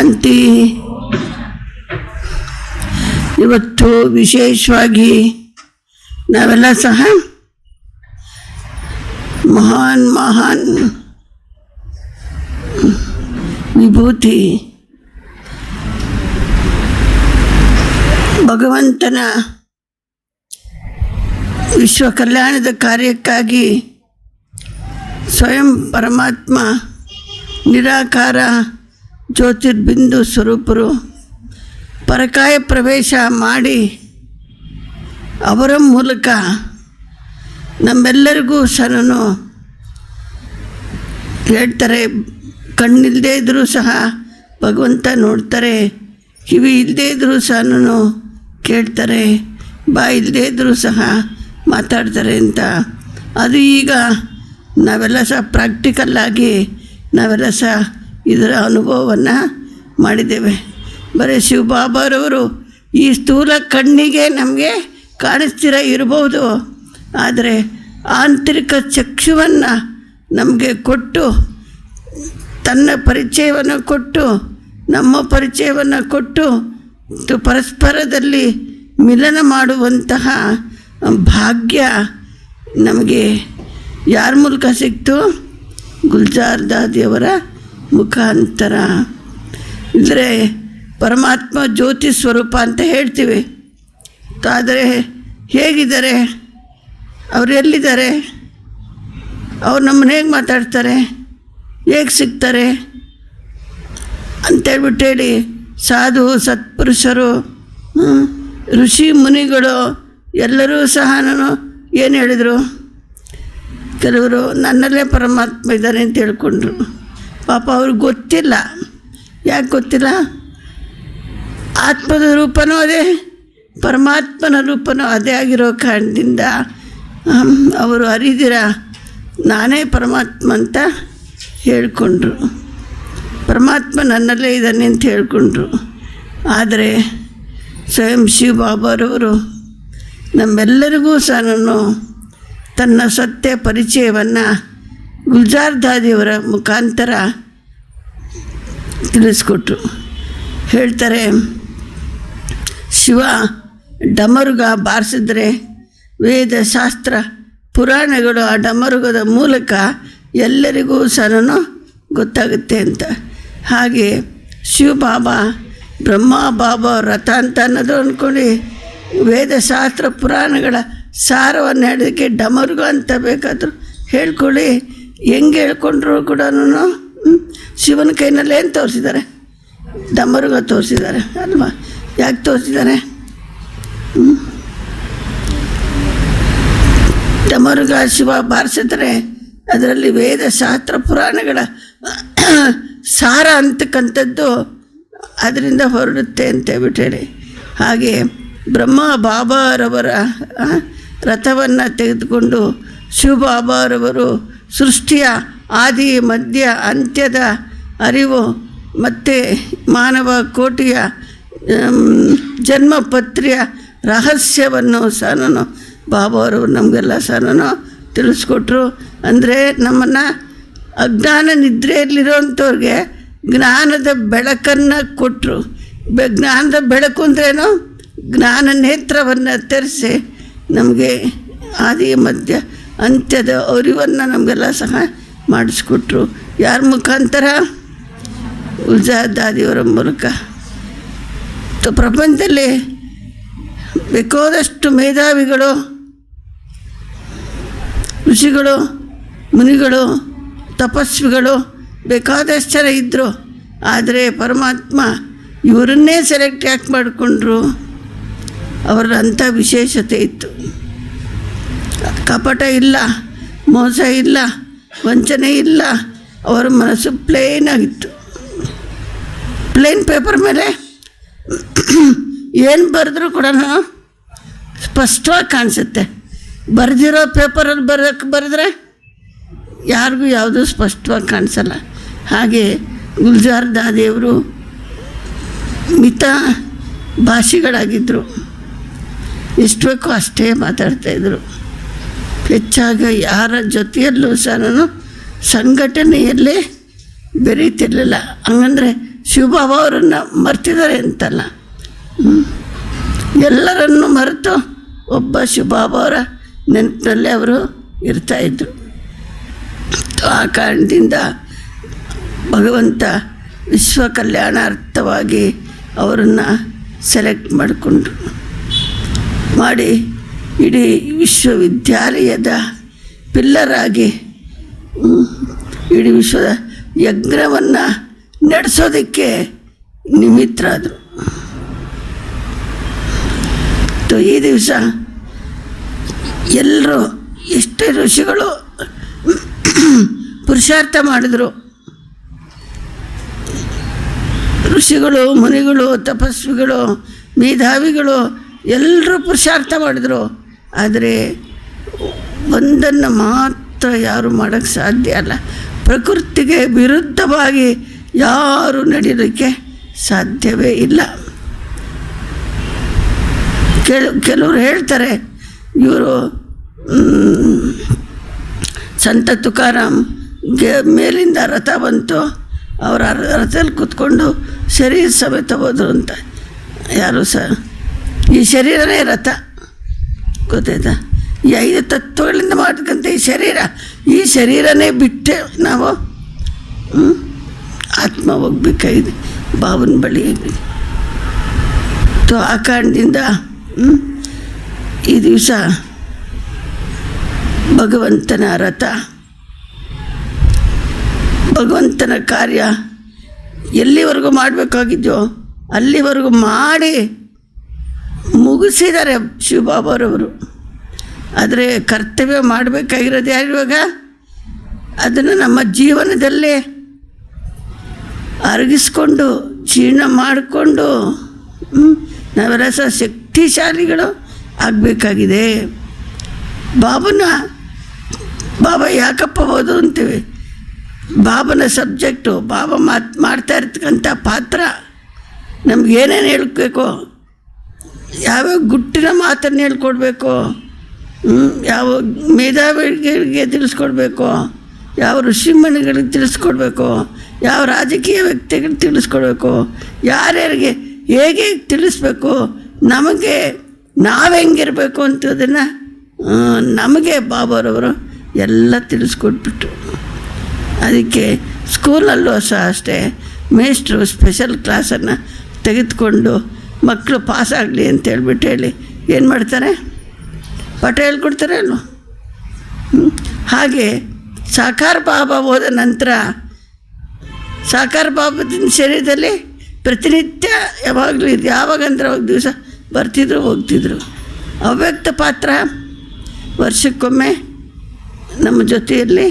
ಶಾಂತಿ. ಇವತ್ತು ವಿಶೇಷವಾಗಿ ನಾವೆಲ್ಲ ಸಹ ಮಹಾನ್ ಮಹಾನ್ ವಿಭೂತಿ ಭಗವಂತನ ವಿಶ್ವ ಕಲ್ಯಾಣದ ಕಾರ್ಯಕ್ಕಾಗಿ ಸ್ವಯಂ ಪರಮಾತ್ಮ ನಿರಾಕಾರ ಜ್ಯೋತಿರ್ಬಿಂದು ಸ್ವರೂಪರು ಪರಕಾಯ ಪ್ರವೇಶ ಮಾಡಿ ಅವರ ಮೂಲಕ ನಮ್ಮೆಲ್ಲರಿಗೂ ಸಹ ಹೇಳ್ತಾರೆ, ಕಣ್ಣಿಲ್ಲದೆ ಇದ್ದರೂ ಸಹ ಭಗವಂತ ನೋಡ್ತಾರೆ, ಕಿವಿ ಇಲ್ಲದೆ ಇದ್ದರೂ ಸಹ ಕೇಳ್ತಾರೆ, ಬಾಯಿ ಇಲ್ಲದೆ ಇದ್ದರೂ ಸಹ ಮಾತಾಡ್ತಾರೆ ಅಂತ. ಅದು ಈಗ ನಾವೆಲ್ಲ ಸಹ ಪ್ರಾಕ್ಟಿಕಲ್ಲಾಗಿ ನಾವೆಲ್ಲ ಸಹ ಇದರ ಅನುಭವವನ್ನು ಮಾಡಿದ್ದೇವೆ. ಬರೀ ಶಿವಬಾಬಾರವರು ಈ ಸ್ಥೂಲ ಕಣ್ಣಿಗೆ ನಮಗೆ ಕಾಣಿಸ್ತಿರ ಇರ್ಬೋದು, ಆದರೆ ಆಂತರಿಕ ಚಕ್ಷುವನ್ನು ನಮಗೆ ಕೊಟ್ಟು ತನ್ನ ಪರಿಚಯವನ್ನು ಕೊಟ್ಟು ನಮ್ಮ ಪರಿಚಯವನ್ನು ಕೊಟ್ಟು ಪರಸ್ಪರದಲ್ಲಿ ಮಿಲನ ಮಾಡುವಂತಹ ಭಾಗ್ಯ ನಮಗೆ ಯಾರ ಮೂಲಕ ಸಿಕ್ತು? ಗುಲ್ಜಾರ್ ದಾದಿಯವರ ಮುಖಾಂತರ. ಇದ್ರೆ ಪರಮಾತ್ಮ ಜ್ಯೋತಿ ಸ್ವರೂಪ ಅಂತ ಹೇಳ್ತೀವಿ, ಆದರೆ ಹೇಗಿದ್ದಾರೆ ಅವ್ರು? ಎಲ್ಲಿದ್ದಾರೆ ಅವ್ರು? ನಮ್ಮನ್ನ ಹೇಗೆ ಮಾತಾಡ್ತಾರೆ, ಹೇಗೆ ಸಿಗ್ತಾರೆ ಅಂತೇಳ್ಬಿಟ್ಟು ಸಾಧು ಸತ್ಪುರುಷರು, ಋಷಿ ಮುನಿಗಳು ಎಲ್ಲರೂ ಸಹ ಏನು ಹೇಳಿದರು? ಕೆಲವರು ನನ್ನಲ್ಲೇ ಪರಮಾತ್ಮ ಇದ್ದಾನೆ ಅಂತ ಹೇಳ್ಕೊಂಡ್ರು. ಪಾಪ ಅವ್ರಿಗೆ ಗೊತ್ತಿಲ್ಲ. ಯಾಕೆ ಗೊತ್ತಿಲ್ಲ? ಆತ್ಮದ ರೂಪನೂ ಅದೇ, ಪರಮಾತ್ಮನ ರೂಪನೂ ಅದೇ ಆಗಿರೋ ಕಾರಣದಿಂದ ಅವರು ಅರಿದಿರ ನಾನೇ ಪರಮಾತ್ಮ ಅಂತ ಹೇಳ್ಕೊಂಡ್ರು. ಪರಮಾತ್ಮ ನನ್ನಲ್ಲೇ ಇದ್ದಾನೆ ಅಂತ ಹೇಳ್ಕೊಂಡ್ರು. ಆದರೆ ಸ್ವಯಂ ಶಿವಬಾಬಾರವರು ನಮ್ಮೆಲ್ಲರಿಗೂ ಸಹ ತನ್ನ ಸತ್ಯ ಪರಿಚಯವನ್ನು ಗುಲ್ಜಾರ್ ದಾದಿಯವರ ಮುಖಾಂತರ ತಿಳಿಸ್ಕೊಟ್ರು. ಹೇಳ್ತಾರೆ, ಶಿವ ಡಮರುಗ ಬಾರಿಸಿದ್ರೆ ವೇದ ಶಾಸ್ತ್ರ ಪುರಾಣಗಳು ಆ ಡಮರುಗದ ಮೂಲಕ ಎಲ್ಲರಿಗೂ ಸಹ ಗೊತ್ತಾಗುತ್ತೆ ಅಂತ. ಹಾಗೆ ಶಿವಬಾಬಾ ಬ್ರಹ್ಮ ಬಾಬಾ ರಥ ಅಂತ ಅನ್ನೋದು ಅಂದ್ಕೊಂಡು ವೇದಶಾಸ್ತ್ರ ಪುರಾಣಗಳ ಸಾರವನ್ನು ಹೇಳೋದಕ್ಕೆ ಡಮರುಗ ಅಂತ ಬೇಕಾದರೂ ಹೇಳ್ಕೊಳ್ಳಿ. ಹೆಂಗೆ ಹೇಳ್ಕೊಂಡ್ರು ಕೂಡ ಶಿವನ ಕೈನಲ್ಲೇ ಏನು ತೋರಿಸಿದ್ದಾರೆ? ಡಮರುಗ ತೋರಿಸಿದ್ದಾರೆ ಅಲ್ವಾ? ಯಾಕೆ ತೋರಿಸಿದ್ದಾರೆ? ಡಮರುಗ ಶಿವ ಬಾರಿಸಿದ್ರೆ ಅದರಲ್ಲಿ ವೇದಶಾಸ್ತ್ರ ಪುರಾಣಗಳ ಸಾರ ಅಂತಕ್ಕಂಥದ್ದು ಅದರಿಂದ ಹೊರಡುತ್ತೆ ಅಂತ ಹೇಳ್ಬಿಟ್ಟು ಹಾಗೆ ಬ್ರಹ್ಮ ಬಾಬಾರವರ ರಥವನ್ನು ತೆಗೆದುಕೊಂಡು ಶಿವಬಾಬಾರವರು ಸೃಷ್ಟಿಯ ಆದಿ ಮಧ್ಯ ಅಂತ್ಯದ ಅರಿವು ಮತ್ತು ಮಾನವ ಕೋಟಿಯ ಜನ್ಮಪತ್ರಿಯ ರಹಸ್ಯವನ್ನು ಸಹ ಬಾಬಾರವರು ನಮಗೆಲ್ಲ ಸಹ ತಿಳಿಸ್ಕೊಟ್ರು. ಅಂದರೆ ನಮ್ಮನ್ನು ಅಜ್ಞಾನ ನಿದ್ರೆಯಲ್ಲಿರೋಂಥವ್ರಿಗೆ ಜ್ಞಾನದ ಬೆಳಕನ್ನು ಕೊಟ್ಟರು. ಜ್ಞಾನದ ಬೆಳಕು ಅಂದ್ರೇನು? ಜ್ಞಾನ ನೇತ್ರವನ್ನು ತೆರೆಸಿ ನಮಗೆ ಆದಿ ಮಧ್ಯ ಅಂತ್ಯದ ಅರಿವನ್ನು ನಮಗೆಲ್ಲ ಸಹ ಮಾಡಿಸ್ಕೊಟ್ರು. ಯಾರ ಮುಖಾಂತರ? ಗುಲ್ಜಾರ್ ದಾದಿಯವರ ಮೂಲಕ. ಪ್ರಪಂಚದಲ್ಲಿ ಬೇಕಾದಷ್ಟು ಮೇಧಾವಿಗಳು, ಋಷಿಗಳು, ಮುನಿಗಳು, ತಪಸ್ವಿಗಳು ಬೇಕಾದಷ್ಟು ಜನ ಇದ್ದರು. ಆದರೆ ಪರಮಾತ್ಮ ಇವರನ್ನೇ ಸೆಲೆಕ್ಟ್ ಯಾಕೆ ಮಾಡಿಕೊಂಡ್ರು? ಅವರ ಅಂಥ ವಿಶೇಷತೆ ಇತ್ತು. ಕಪಟ ಇಲ್ಲ, ಮೋಸ ಇಲ್ಲ, ವಂಚನೆ ಇಲ್ಲ. ಅವರ ಮನಸ್ಸು ಪ್ಲೇನ್ ಆಗಿತ್ತು. ಪ್ಲೇನ್ ಪೇಪರ್ ಮೇಲೆ ಏನು ಬರೆದ್ರೂ ಕೂಡ ಸ್ಪಷ್ಟವಾಗಿ ಕಾಣಿಸುತ್ತೆ. ಬರೆದಿರೋ ಪೇಪರಲ್ಲಿ ಬರೆದ್ರೆ ಯಾರಿಗೂ ಯಾವುದೂ ಸ್ಪಷ್ಟವಾಗಿ ಕಾಣಿಸಲ್ಲ. ಹಾಗೆ ಗುಲ್ಜಾರ್ ದಾದಿಯವರು ಮಿತ ಭಾಷಿಗಳಾಗಿದ್ದರು. ಎಷ್ಟು ಬೇಕೋ ಅಷ್ಟೇ ಮಾತಾಡ್ತಾಯಿದ್ರು. ಹೆಚ್ಚಾಗಿ ಯಾರ ಜೊತೆಯಲ್ಲೂ ಸಹ ಸಂಘಟನೆಯಲ್ಲೇ ಬೆರೀತಿರಲಿಲ್ಲ. ಹಂಗಂದರೆ ಶಿವಬಾಬಾ ಅವರನ್ನು ಮರ್ತಿದ್ದಾರೆ ಅಂತಲ್ಲ, ಎಲ್ಲರನ್ನು ಮರೆತು ಒಬ್ಬ ಶಿವಬಾಬಾ ಅವರ ನೆನಪಿನಲ್ಲೇ ಅವರು ಇರ್ತಾಯಿದ್ರು. ಆ ಕಾರಣದಿಂದ ಭಗವಂತ ವಿಶ್ವ ಕಲ್ಯಾಣಾರ್ಥವಾಗಿ ಅವರನ್ನು ಸೆಲೆಕ್ಟ್ ಮಾಡಿ ಇಡೀ ವಿಶ್ವವಿದ್ಯಾಲಯದ ಪಿಲ್ಲರಾಗಿ ಇಡೀ ವಿಶ್ವದ ಯಜ್ಞವನ್ನು ನಡೆಸೋದಕ್ಕೆ ನಿಮಿತ್ತರಾದರು. ಈ ದಿವಸ ಎಲ್ಲರೂ ಎಷ್ಟೇ ಋಷಿಗಳು ಪುರುಷಾರ್ಥ ಮಾಡಿದ್ರು, ಋಷಿಗಳು, ಮುನಿಗಳು, ತಪಸ್ವಿಗಳು, ಮೇಧಾವಿಗಳು ಎಲ್ಲರೂ ಪುರುಷಾರ್ಥ ಮಾಡಿದ್ರು. ಆದರೆ ಒಂದನ್ನು ಮಾತ್ರ ಯಾರು ಮಾಡೋಕ್ಕೆ ಸಾಧ್ಯ ಅಲ್ಲ, ಪ್ರಕೃತಿಗೆ ವಿರುದ್ಧವಾಗಿ ಯಾರು ನಡೆಯೋದಕ್ಕೆ ಸಾಧ್ಯವೇ ಇಲ್ಲ. ಕೆಲವರು ಹೇಳ್ತಾರೆ, ಇವರು ಸಂತ ತುಕಾರಾಮ್ ಮೇಲಿಂದ ರಥ ಬಂತು, ಅವರ ರಥದಲ್ಲಿ ಕೂತ್ಕೊಂಡು ಶರೀರ ಸಮೇತ ಹೋದರು ಅಂತ. ಯಾರು ಈ ಶರೀರನೇ ರಥ, ಗೊತ್ತಾಯ್ತಾ? ಈ 5 ತತ್ವಗಳಿಂದ ಮಾಡ್ತಕ್ಕಂಥ ಈ ಶರೀರನೇ ಬಿಟ್ಟೆ ನಾವು ಆತ್ಮ ಹೋಗ್ಬೇಕಾಗಿದೆ ಬಾಬನ ಬಳಿಯಾಗಿ. ಆ ಕಾರಣದಿಂದ ಈ ದಿವಸ ಭಗವಂತನ ರಥ, ಭಗವಂತನ ಕಾರ್ಯ ಎಲ್ಲಿವರೆಗೂ ಮಾಡಬೇಕಾಗಿದ್ದೋ ಅಲ್ಲಿವರೆಗೂ ಮಾಡಿ ಮುಗಿಸಿದ್ದಾರೆ ಶಿವಬಾಬಾರವರು. ಆದರೆ ಕರ್ತವ್ಯ ಮಾಡಬೇಕಾಗಿರೋದು ಯಾರು ಇವಾಗ? ಅದನ್ನು ನಮ್ಮ ಜೀವನದಲ್ಲೇ ಅರಗಿಸ್ಕೊಂಡು ಜೀರ್ಣ ಮಾಡಿಕೊಂಡು ನಾವೆಲ್ಲ ಶಕ್ತಿಶಾಲಿಗಳು ಆಗಬೇಕಾಗಿದೆ. ಬಾಬಾ ಯಾಕಪ್ಪ ಹೋದ್ರು ಅಂತೀವಿ, ಬಾಬನ ಸಬ್ಜೆಕ್ಟು, ಬಾಬಾ ಮಾಡ್ತಾ ಇರ್ತಕ್ಕಂಥ ಪಾತ್ರ ನಮಗೇನೇನು ಹೇಳ್ಬೇಕು, ಯಾವ್ಯಾವ ಗುಟ್ಟಿನ ಮಾತನ್ನು ಹೇಳ್ಕೊಡ್ಬೇಕು, ಯಾವ ಮೇಧಾವಿಗಳಿಗೆ ತಿಳಿಸ್ಕೊಡ್ಬೇಕು, ಯಾವ ಋಷಿಮಣಿಗಳಿಗೆ ತಿಳಿಸ್ಕೊಡ್ಬೇಕು, ಯಾವ ರಾಜಕೀಯ ವ್ಯಕ್ತಿಗಳಿಗೆ ತಿಳಿಸ್ಕೊಡ್ಬೇಕು, ಯಾರ್ಯಾರಿಗೆ ಹೇಗೆ ತಿಳಿಸ್ಬೇಕು, ನಮಗೆ ನಾವು ಹೆಂಗಿರಬೇಕು ಅಂತದನ್ನು ನಮಗೆ ಬಾಬಾರವರು ಎಲ್ಲ ತಿಳಿಸ್ಕೊಟ್ಬಿಟ್ಟು. ಅದಕ್ಕೆ ಸ್ಕೂಲಲ್ಲೂ ಅಷ್ಟೇ ಮೇಷ್ಟ್ರು ಸ್ಪೆಷಲ್ ಕ್ಲಾಸನ್ನು ತೆಗೆದುಕೊಂಡು ಮಕ್ಕಳು ಪಾಸಾಗಲಿ ಅಂತೇಳ್ಬಿಟ್ಟು ಹೇಳಿ ಏನು ಮಾಡ್ತಾರೆ, ಪಾಠ ಹೇಳ್ಕೊಡ್ತಾರೆ ಅಲ್ವ. ಹಾಗೆ ಸಾಕಾರ ಬಾಬಾ ಹೋದ ನಂತರ ಸಾಕಾರ ಬಾಬಾದ ಶರೀರದಲ್ಲಿ ಪ್ರತಿನಿತ್ಯ ಯಾವಾಗಲೂ ಯಾವಾಗಂದ್ರೆ ಅವಾಗ ದಿವಸ ಬರ್ತಿದ್ರು ಹೋಗ್ತಿದ್ರು. ಅವ್ಯಕ್ತ ಪಾತ್ರ ವರ್ಷಕ್ಕೊಮ್ಮೆ ನಮ್ಮ ಜೊತೆಯಲ್ಲಿ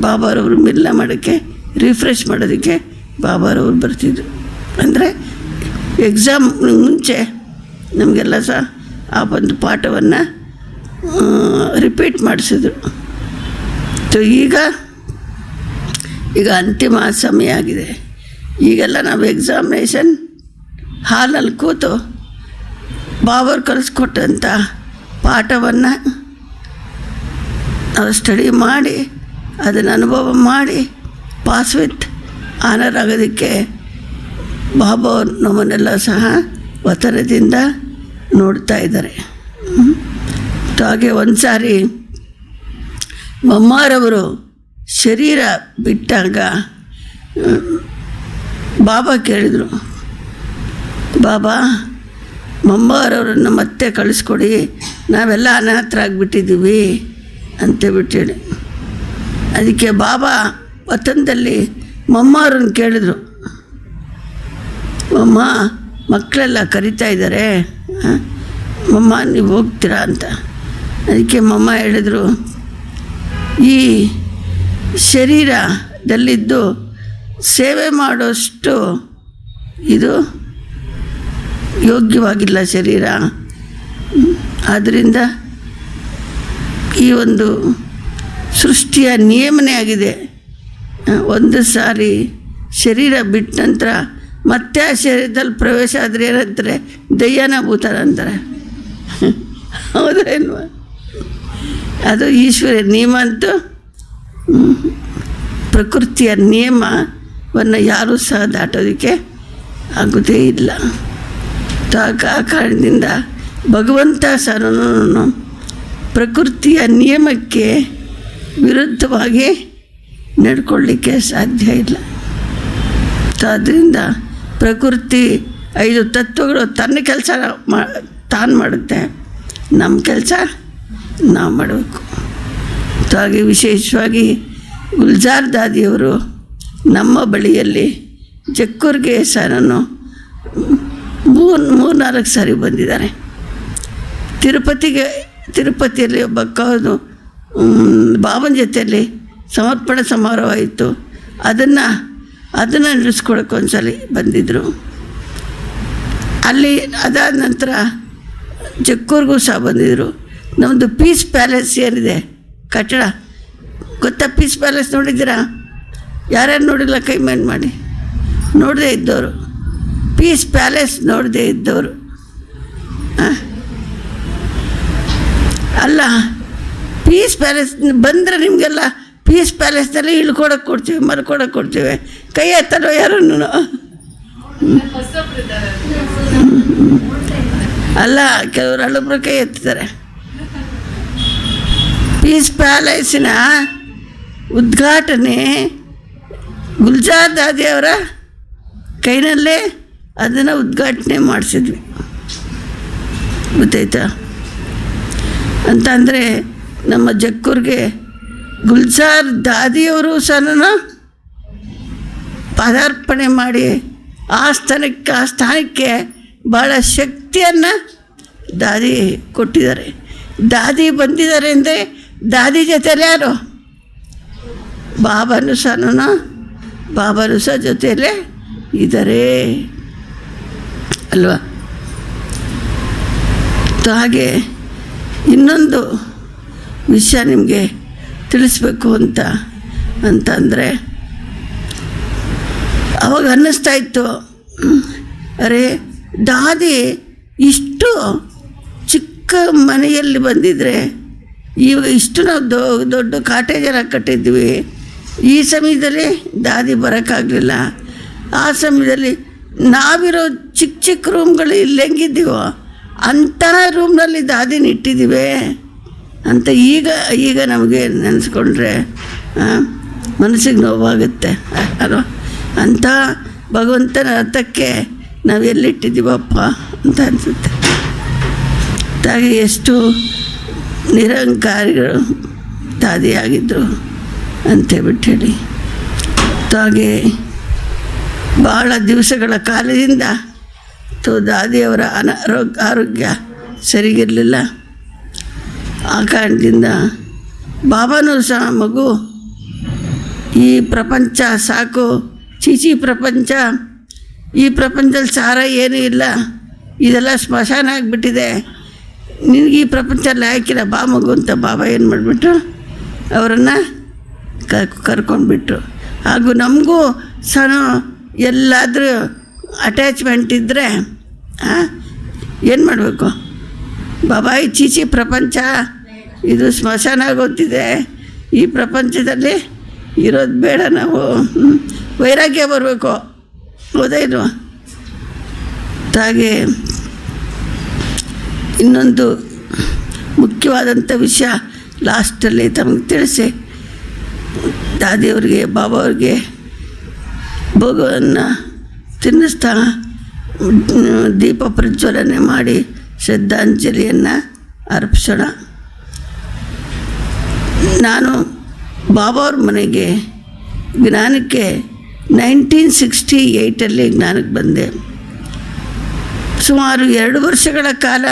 ಬಾಬಾರವರು ಮಿಲ್ಲ ಮಾಡೋಕ್ಕೆ, ರಿಫ್ರೆಶ್ ಮಾಡೋದಕ್ಕೆ ಬಾಬಾರವರು ಬರ್ತಿದ್ರು. ಅಂದರೆ ಎಕ್ಸಾಮ್ ಮುಂಚೆ ನಮಗೆಲ್ಲ ಆ ಒಂದು ಪಾಠವನ್ನು ರಿಪೀಟ್ ಮಾಡಿಸಿದ್ರು. ಈಗ ಅಂತಿಮ ಸಮಯ ಆಗಿದೆ. ಈಗೆಲ್ಲ ನಾವು ಎಕ್ಸಾಮಿನೇಷನ್ ಹಾಲಲ್ಲಿ ಕೂತು ಬಾಬಾರು ಕಲಿಸ್ಕೊಟ್ಟಂಥ ಪಾಠವನ್ನು ನಾವು ಸ್ಟಡಿ ಮಾಡಿ ಅದನ್ನು ಅನುಭವ ಮಾಡಿ ಪಾಸ್ ವಿತ್ ಆನರ್ ಆಗೋದಕ್ಕೆ ಬಾಬಾ ನಮ್ಮನ್ನೆಲ್ಲ ಸಹ ಒತ್ತಡದಿಂದ ನೋಡ್ತಾ ಇದ್ದಾರೆ. ಹಾಗೆ ಒಂದು ಸಾರಿ ಮಮ್ಮಾರವರು ಶರೀರ ಬಿಟ್ಟಾಗ ಬಾಬಾ ಕೇಳಿದರು, ಬಾಬಾ ಮಮ್ಮಾರವ್ರನ್ನ ಮತ್ತೆ ಕಳಿಸ್ಕೊಡಿ, ನಾವೆಲ್ಲ ಅನಾಥರಾಗಿಬಿಟ್ಟಿದ್ದೀವಿ ಅಂತೇಳ್ಬಿಟ್ಟೇಳಿ. ಅದಕ್ಕೆ ಬಾಬಾ ವತನದಲ್ಲಿ ಮಮ್ಮಾರನ್ನ ಕೇಳಿದರು, ಮಮ್ಮ ಮಕ್ಕಳೆಲ್ಲ ಕರಿತಾ ಇದ್ದಾರೆ, ಮಮ್ಮ ನೀವು ಹೋಗ್ತೀರಾ ಅಂತ. ಅದಕ್ಕೆ ಮಮ್ಮ ಹೇಳಿದರು, ಈ ಶರೀರದಲ್ಲಿದ್ದು ಸೇವೆ ಮಾಡೋಷ್ಟು ಇದು ಯೋಗ್ಯವಾಗಿಲ್ಲ ಶರೀರ. ಆದ್ದರಿಂದ ಈ ಒಂದು ಸೃಷ್ಟಿಯ ನಿಯಮನೇ ಆಗಿದೆ, ಒಂದು ಸಾರಿ ಶರೀರ ಬಿಟ್ಟ ನಂತರ ಮತ್ತೆ ಆ ಶರೀರದಲ್ಲಿ ಪ್ರವೇಶ ಆದರೆ ಏನಂತಾರೆ, ದಯ್ಯನ ಭೂತನ ಅಂತಾರೆ. ಹೌದೇಲ್ವ? ಅದು ಈಶ್ವರ ನಿಯಮ ಅಂತೂ, ಪ್ರಕೃತಿಯ ನಿಯಮ ವನ್ನು ಯಾರೂ ಸಹ ದಾಟೋದಕ್ಕೆ ಆಗೋದೇ ಇಲ್ಲ. ಆ ಕಾರಣದಿಂದ ಭಗವಂತ ಸಹ ಪ್ರಕೃತಿಯ ನಿಯಮಕ್ಕೆ ವಿರುದ್ಧವಾಗಿ ನಡ್ಕೊಳ್ಳಿಕ್ಕೆ ಸಾಧ್ಯ ಇಲ್ಲ. ಆದ್ದರಿಂದ ಪ್ರಕೃತಿ 5 ತತ್ವಗಳು ತನ್ನ ಕೆಲಸ ತಾನು ಮಾಡುತ್ತೆ, ನಮ್ಮ ಕೆಲಸ ನಾವು ಮಾಡಬೇಕು. ಹಾಗೆ ವಿಶೇಷವಾಗಿ ಗುಲ್ಜಾರ್ ದಾದಿಯವರು ನಮ್ಮ ಬಳಿಯಲ್ಲಿ ಜಕ್ಕೂರಿಗೆ ಸಹ ನಾನು 3-4 ಸಾರಿ ಬಂದಿದ್ದಾರೆ. ತಿರುಪತಿಯಲ್ಲಿ ಒಬ್ಬ ಬಾಬನ ಜೊತೆಯಲ್ಲಿ ಸಮರ್ಪಣಾ ಸಮಾರೋಹ ಇತ್ತು, ಅದನ್ನು ನಡೆಸ್ಕೊಳಕ್ಕೆ ಒಂದ್ಸಲ ಬಂದಿದ್ದರು. ಅಲ್ಲಿ ಅದಾದ ನಂತರ ಜಕ್ಕೂರಿಗೂ ಸಹ ಬಂದಿದ್ದರು. ನಮ್ಮದು ಪೀಸ್ ಪ್ಯಾಲೇಸ್ ಏನಿದೆ ಕಟ್ಟಡ ಗೊತ್ತಾ? ಪೀಸ್ ಪ್ಯಾಲೇಸ್ ನೋಡಿದ್ದೀರಾ? ಯಾರ್ಯಾರು ನೋಡಿಲ್ಲ ಕೈ ಮೇಲೆ ಮಾಡಿ. ನೋಡದೇ ಇದ್ದವರು, ಪೀಸ್ ಪ್ಯಾಲೇಸ್ ನೋಡದೇ ಇದ್ದವರು ಅಲ್ಲ. ಪೀಸ್ ಪ್ಯಾಲೇಸ್ ಬಂದರೆ ನಿಮಗೆಲ್ಲ ಪೀಸ್ ಪ್ಯಾಲೇಸ್ನಲ್ಲಿ ಇಳ್ಕೊಡಕ್ಕೆ ಕೊಡ್ತೀವಿ, ಮಲ್ಕೊಡಕ್ಕೆ ಕೊಡ್ತೀವಿ. ಕೈ ಎತ್ತಲ್ವ ಯಾರೂ? ಅಲ್ಲ, ಕೆಲವರು ಹಳ್ಳೊಬ್ಬರು ಕೈ ಎತ್ತಾರೆ. ಪೀಸ್ ಪ್ಯಾಲೇಸಿನ ಉದ್ಘಾಟನೆ ಗುಲ್ಜಾರ್ ದಾದಿಯವರ ಕೈನಲ್ಲೇ ಅದನ್ನು ಉದ್ಘಾಟನೆ ಮಾಡಿಸಿದ್ವಿ, ಗೊತ್ತಾಯ್ತಾ? ಅಂತಂದರೆ ನಮ್ಮ ಜಕ್ಕೂರಿಗೆ ಗುಲ್ಜಾರ್ ದಾದಿಯವರು ಸಹ ಪದಾರ್ಪಣೆ ಮಾಡಿ ಆ ಸ್ಥಾನಕ್ಕೆ ಭಾಳ ಶಕ್ತಿಯನ್ನು ದಾದಿ ಕೊಟ್ಟಿದ್ದಾರೆ. ದಾದಿ ಬಂದಿದ್ದಾರೆ ಅಂದರೆ ದಾದಿ ಜೊತೆಯಲ್ಲಿ ಯಾರು? ಬಾಬಾನು ಸಹ ಜೊತೆಯಲ್ಲೇ ಇದ್ದಾರೆ ಅಲ್ವಾ? ಹಾಗೆ ಇನ್ನೊಂದು ವಿಷಯ ನಿಮಗೆ ತಿಳಿಸ್ಬೇಕು ಅಂತಂದರೆ, ಅವಾಗ ಅನ್ನಿಸ್ತಾ ಇತ್ತು, ಅರೆ ದಾದಿ ಇಷ್ಟು ಚಿಕ್ಕ ಮನೆಯಲ್ಲಿ ಬಂದಿದ್ದರೆ ಇವಾಗ ಇಷ್ಟು ನಾವು ದೊಡ್ಡ ಕಾಟೇಜರ ಕಟ್ಟಿದ್ವಿ, ಈ ಸಮಯದಲ್ಲಿ ದಾದಿ ಬರೋಕ್ಕಾಗಲಿಲ್ಲ. ಆ ಸಮಯದಲ್ಲಿ ನಾವಿರೋ ಚಿಕ್ಕ ರೂಮ್ಗಳು ಇಲ್ಲಿ ಹೆಂಗಿದ್ದೀವೋ ಅಂತಹ ರೂಮ್ನಲ್ಲಿ ದಾದಿನ ಇಟ್ಟಿದ್ದೀವಿ ಅಂತ ಈಗ ನಮಗೆ ನೆನೆಸ್ಕೊಂಡ್ರೆ ಮನಸ್ಸಿಗೆ ನೋವಾಗುತ್ತೆ ಅಲ್ವ? ಅಂಥ ಭಗವಂತನ ರಥಕ್ಕೆ ನಾವು ಎಲ್ಲಿಟ್ಟಿದ್ದೀವಪ್ಪ ಅಂತ ಅನಿಸುತ್ತೆ. ಹಾಗೆ ಎಷ್ಟು ನಿರಂಕಾರಿಗಳು ದಾದಿಯಾಗಿದ್ದರು ಅಂತೇಳ್ಬಿಟ್ಟು ಹೇಳಿ. ಹಾಗೆ ಭಾಳ ದಿವಸಗಳ ಕಾಲದಿಂದ ದಾದಿಯವರ ಆರೋಗ್ಯ ಸರಿಗಿರಲಿಲ್ಲ. ಆ ಕಾರಣದಿಂದ ಬಾಬಾನೂ ಸಹ ಮಗು ಈ ಪ್ರಪಂಚ ಸಾಕು, ಚೀಚಿ ಪ್ರಪಂಚ, ಈ ಪ್ರಪಂಚದಲ್ಲಿ ಸಾರ ಏನೂ ಇಲ್ಲ, ಇದೆಲ್ಲ ಸ್ಮಶಾನ ಆಗಿಬಿಟ್ಟಿದೆ, ನಿನಗೆ ಈ ಪ್ರಪಂಚ ಲಾಯಕ್ಕಿಲ್ಲ, ಬಾ ಮಗು ಅಂತ ಬಾಬಾ ಏನು ಮಾಡಿಬಿಟ್ರು, ಅವರನ್ನು ಕರ್ಕೊಂಡ್ಬಿಟ್ರು. ಹಾಗೂ ನಮಗೂ ಸಹ ಎಲ್ಲಾದರೂ ಅಟ್ಯಾಚ್ಮೆಂಟ್ ಇದ್ದರೆ ಏನು ಮಾಡಬೇಕು? ಬಾಬಾ ಈ ಚೀಚಿ ಪ್ರಪಂಚ ಇದು ಸ್ಮಶಾನ ಆಗೋಗ್ತಿದೆ, ಈ ಪ್ರಪಂಚದಲ್ಲಿ ಇರೋದು ಬೇಡ, ನಾವು ವೈರಾಗ್ಯ ಬರಬೇಕು, ಹೌದಾ ಇಲ್ವಾ? ಹಾಗೆ ಇನ್ನೊಂದು ಮುಖ್ಯವಾದಂಥ ವಿಷಯ ಲಾಸ್ಟಲ್ಲಿ ತಮಗೆ ತಿಳಿಸಿ, ದಾದಿಯವ್ರಿಗೆ ಬಾಬಾ ಅವ್ರಿಗೆ ಭೋಗವನ್ನು ತಿನ್ನಿಸ್ತಾ ದೀಪ ಪ್ರಜ್ವಲನೆ ಮಾಡಿ ಶ್ರದ್ಧಾಂಜಲಿಯನ್ನು ಅರ್ಪಿಸೋಣ. ನಾನು ಬಾಬಾ ಅವ್ರ ಮನೆಗೆ ಜ್ಞಾನಕ್ಕೆ 1968 ಜ್ಞಾನಕ್ಕೆ ಬಂದೆ. ಸುಮಾರು 2 ವರ್ಷಗಳ ಕಾಲ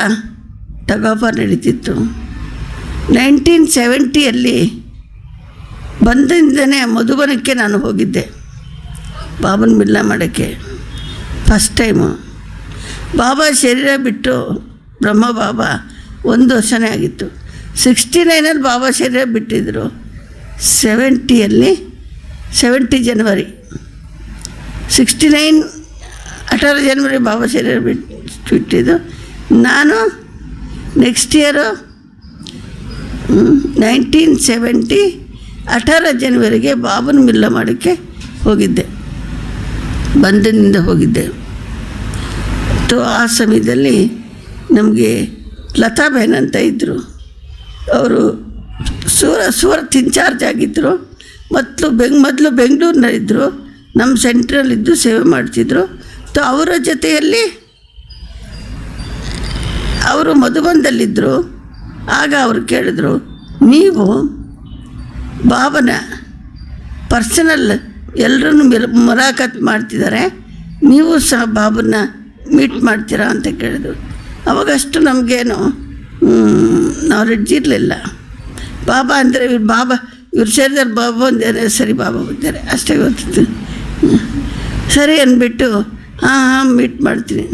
ಟಗಾಫ ನಡೀತಿತ್ತು. 1970 ಬಂದಿಂದನೇ ಮಧುಬನಕ್ಕೆ ನಾನು ಹೋಗಿದ್ದೆ ಬಾಬನ ಮಿಲ್ಲ ಮಾಡೋಕ್ಕೆ ಫಸ್ಟ್ ಟೈಮು. ಬಾಬಾ ಶರೀರ ಬಿಟ್ಟು ಬ್ರಹ್ಮ ಬಾಬಾ 1 ವರ್ಷನೇ ಆಗಿತ್ತು. 69 ಬಾಬಾ ಶರೀರ ಬಿಟ್ಟಿದ್ದರು. 70 ಜನವರಿ 69 18 ಜನವರಿ ಬಾಬಾ ಶರೀರ ಬಿಟ್ಟಿದ್ದು. ನಾನು ನೆಕ್ಸ್ಟ್ ಇಯರು 1970 18 ಜನವರಿಗೆ ಬಾಬನ ಮಿಲ್ಲ ಮಾಡೋಕ್ಕೆ ಹೋಗಿದ್ದೆ. ಬಂಧನದಿಂದ ಹೋಗಿದ್ದೆ. ಆ ಸಮಯದಲ್ಲಿ ನಮಗೆ ಲತಾಬೇನ್ ಅಂತ ಇದ್ದರು. ಅವರು ಸೂರತ್ ಇನ್ಚಾರ್ಜ್ ಆಗಿದ್ದರು. ಮೊದಲು ಬೆಂಗಳೂರಿನಲ್ಲಿದ್ದರು. ನಮ್ಮ ಸೆಂಟ್ರಲ್ಲಿದ್ದು ಸೇವೆ ಮಾಡ್ತಿದ್ರು. ಅವರ ಜೊತೆಯಲ್ಲಿ ಅವರು ಮಧುಬನದಲ್ಲಿದ್ದರು. ಆಗ ಅವರು ಕೇಳಿದ್ರು, ನೀವು ಬಾಬನ ಪರ್ಸನಲ್ ಎಲ್ಲರೂ ಮುಲಾಖಾತ್ ಮಾಡ್ತಿದ್ದಾರೆ, ನೀವು ಸಹ ಬಾಬನ ಮೀಟ್ ಮಾಡ್ತೀರಾ ಅಂತ ಕೇಳಿದ್ರು. ಅವಾಗಷ್ಟು ನಮಗೇನು ನಾಲೆಡ್ಜ್ ಇರಲಿಲ್ಲ. ಬಾಬಾ ಅಂದರೆ ಇವ್ರ ಶರೀರದಲ್ಲಿ ಬಾಬಾ ಬಂದಿದ್ದಾರೆ, ಸರಿ ಬಾಬಾ ಬಂದಿದ್ದಾರೆ ಅಷ್ಟೇ ಗೊತ್ತಿತ್ತು. ಸರಿ ಅಂದ್ಬಿಟ್ಟು ಹಾಂ ಮೀಟ್ ಮಾಡ್ತೀನಿ,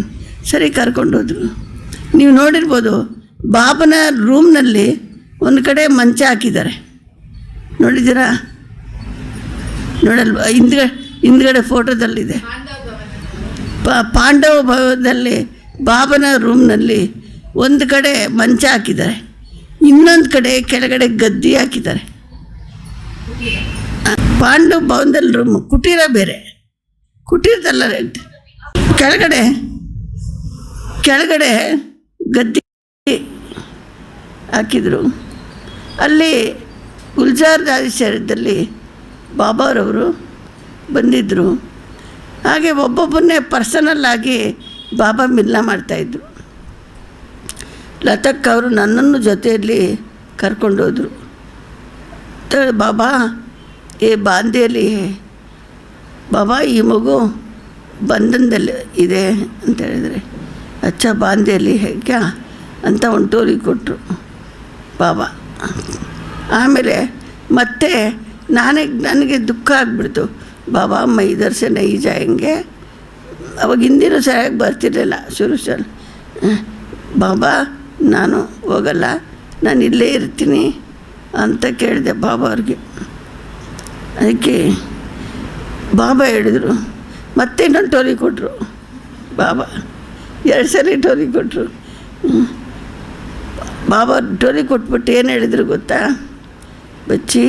ಸರಿ ಕರ್ಕೊಂಡೋದ್ರು. ನೀವು ನೋಡಿರ್ಬೋದು, ಬಾಬನ ರೂಮ್ನಲ್ಲಿ ಒಂದು ಕಡೆ ಮಂಚ ಹಾಕಿದ್ದಾರೆ, ನೋಡಿದ್ದೀರಾ? ನೋಡಲ್ವ? ಹಿಂದ್ಗಡೆ ಫೋಟೋದಲ್ಲಿದೆ. ಪಾಂಡವ ಭವನದಲ್ಲಿ ಬಾಬನ ರೂಮ್ನಲ್ಲಿ ಒಂದು ಕಡೆ ಮಂಚ ಹಾಕಿದ್ದಾರೆ, ಇನ್ನೊಂದು ಕಡೆ ಕೆಳಗಡೆ ಗದ್ದಿ ಹಾಕಿದ್ದಾರೆ. ಪಾಂಡವ ಭವನದಲ್ಲಿ ರೂಮ್, ಕುಟೀರ ಬೇರೆ, ಕುಟೀರದಲ್ಲ, ಕೆಳಗಡೆ ಗದ್ದಿ ಹಾಕಿದರು. ಅಲ್ಲಿ ಗುಲ್ಜಾರ್ ದಾದಿ ಶರೀರದಲ್ಲಿ ಬಾಬಾರವರು ಬಂದಿದ್ದರು. ಹಾಗೆ ಒಬ್ಬೊಬ್ಬನ್ನೇ ಪರ್ಸನಲ್ಲಾಗಿ ಬಾಬಾ ಮಿಲ್ನ ಮಾಡ್ತಾಯಿದ್ರು. ಲತಕ್ ಅವರು ನನ್ನನ್ನು ಜೊತೆಯಲ್ಲಿ ಕರ್ಕೊಂಡೋದ್ರು. ಬಾಬಾ ಬಾಂದಿಯಲ್ಲಿ ಬಾಬಾ ಈ ಮಗು ಬಂಧನದಲ್ಲಿ ಇದೆ ಅಂತ ಹೇಳಿದರೆ, ಅಚ್ಚ ಬಾಂದಿಯಲ್ಲಿ ಹೇಗೆ ಅಂತ ಒಂದು ಟೋಲಿ ಕೊಟ್ಟರು ಬಾಬಾ. ಆಮೇಲೆ ಮತ್ತೆ ನನಗೆ ದುಃಖ ಆಗಿಬಿಡ್ತು. ಬಾಬಾ ಮೈ ದರ್ಶನ ಈ ಜಾಯಂಗೆ ಅವಾಗ ಹಿಂದಿನೂ ಸರಿಯಾಗಿ ಬರ್ತಿರಲಿಲ್ಲ ಶುರುಸಲ್ಲಿ. ಬಾಬಾ ನಾನು ಹೋಗಲ್ಲ, ನಾನು ಇಲ್ಲೇ ಇರ್ತೀನಿ ಅಂತ ಕೇಳಿದೆ ಬಾಬಾ ಅವ್ರಿಗೆ. ಅದಕ್ಕೆ ಬಾಬಾ ಹೇಳಿದರು, ಮತ್ತೆ ಇನ್ನೊಂದು ಟೋಲಿ ಕೊಟ್ಟರು ಬಾಬಾ. 2 ಸಲ ಟೋಲಿ ಕೊಟ್ಟರು. ಬಾಬಾ ಟೋಲಿ ಕೊಟ್ಬಿಟ್ಟು ಏನು ಹೇಳಿದ್ರು ಗೊತ್ತಾ? बच्ची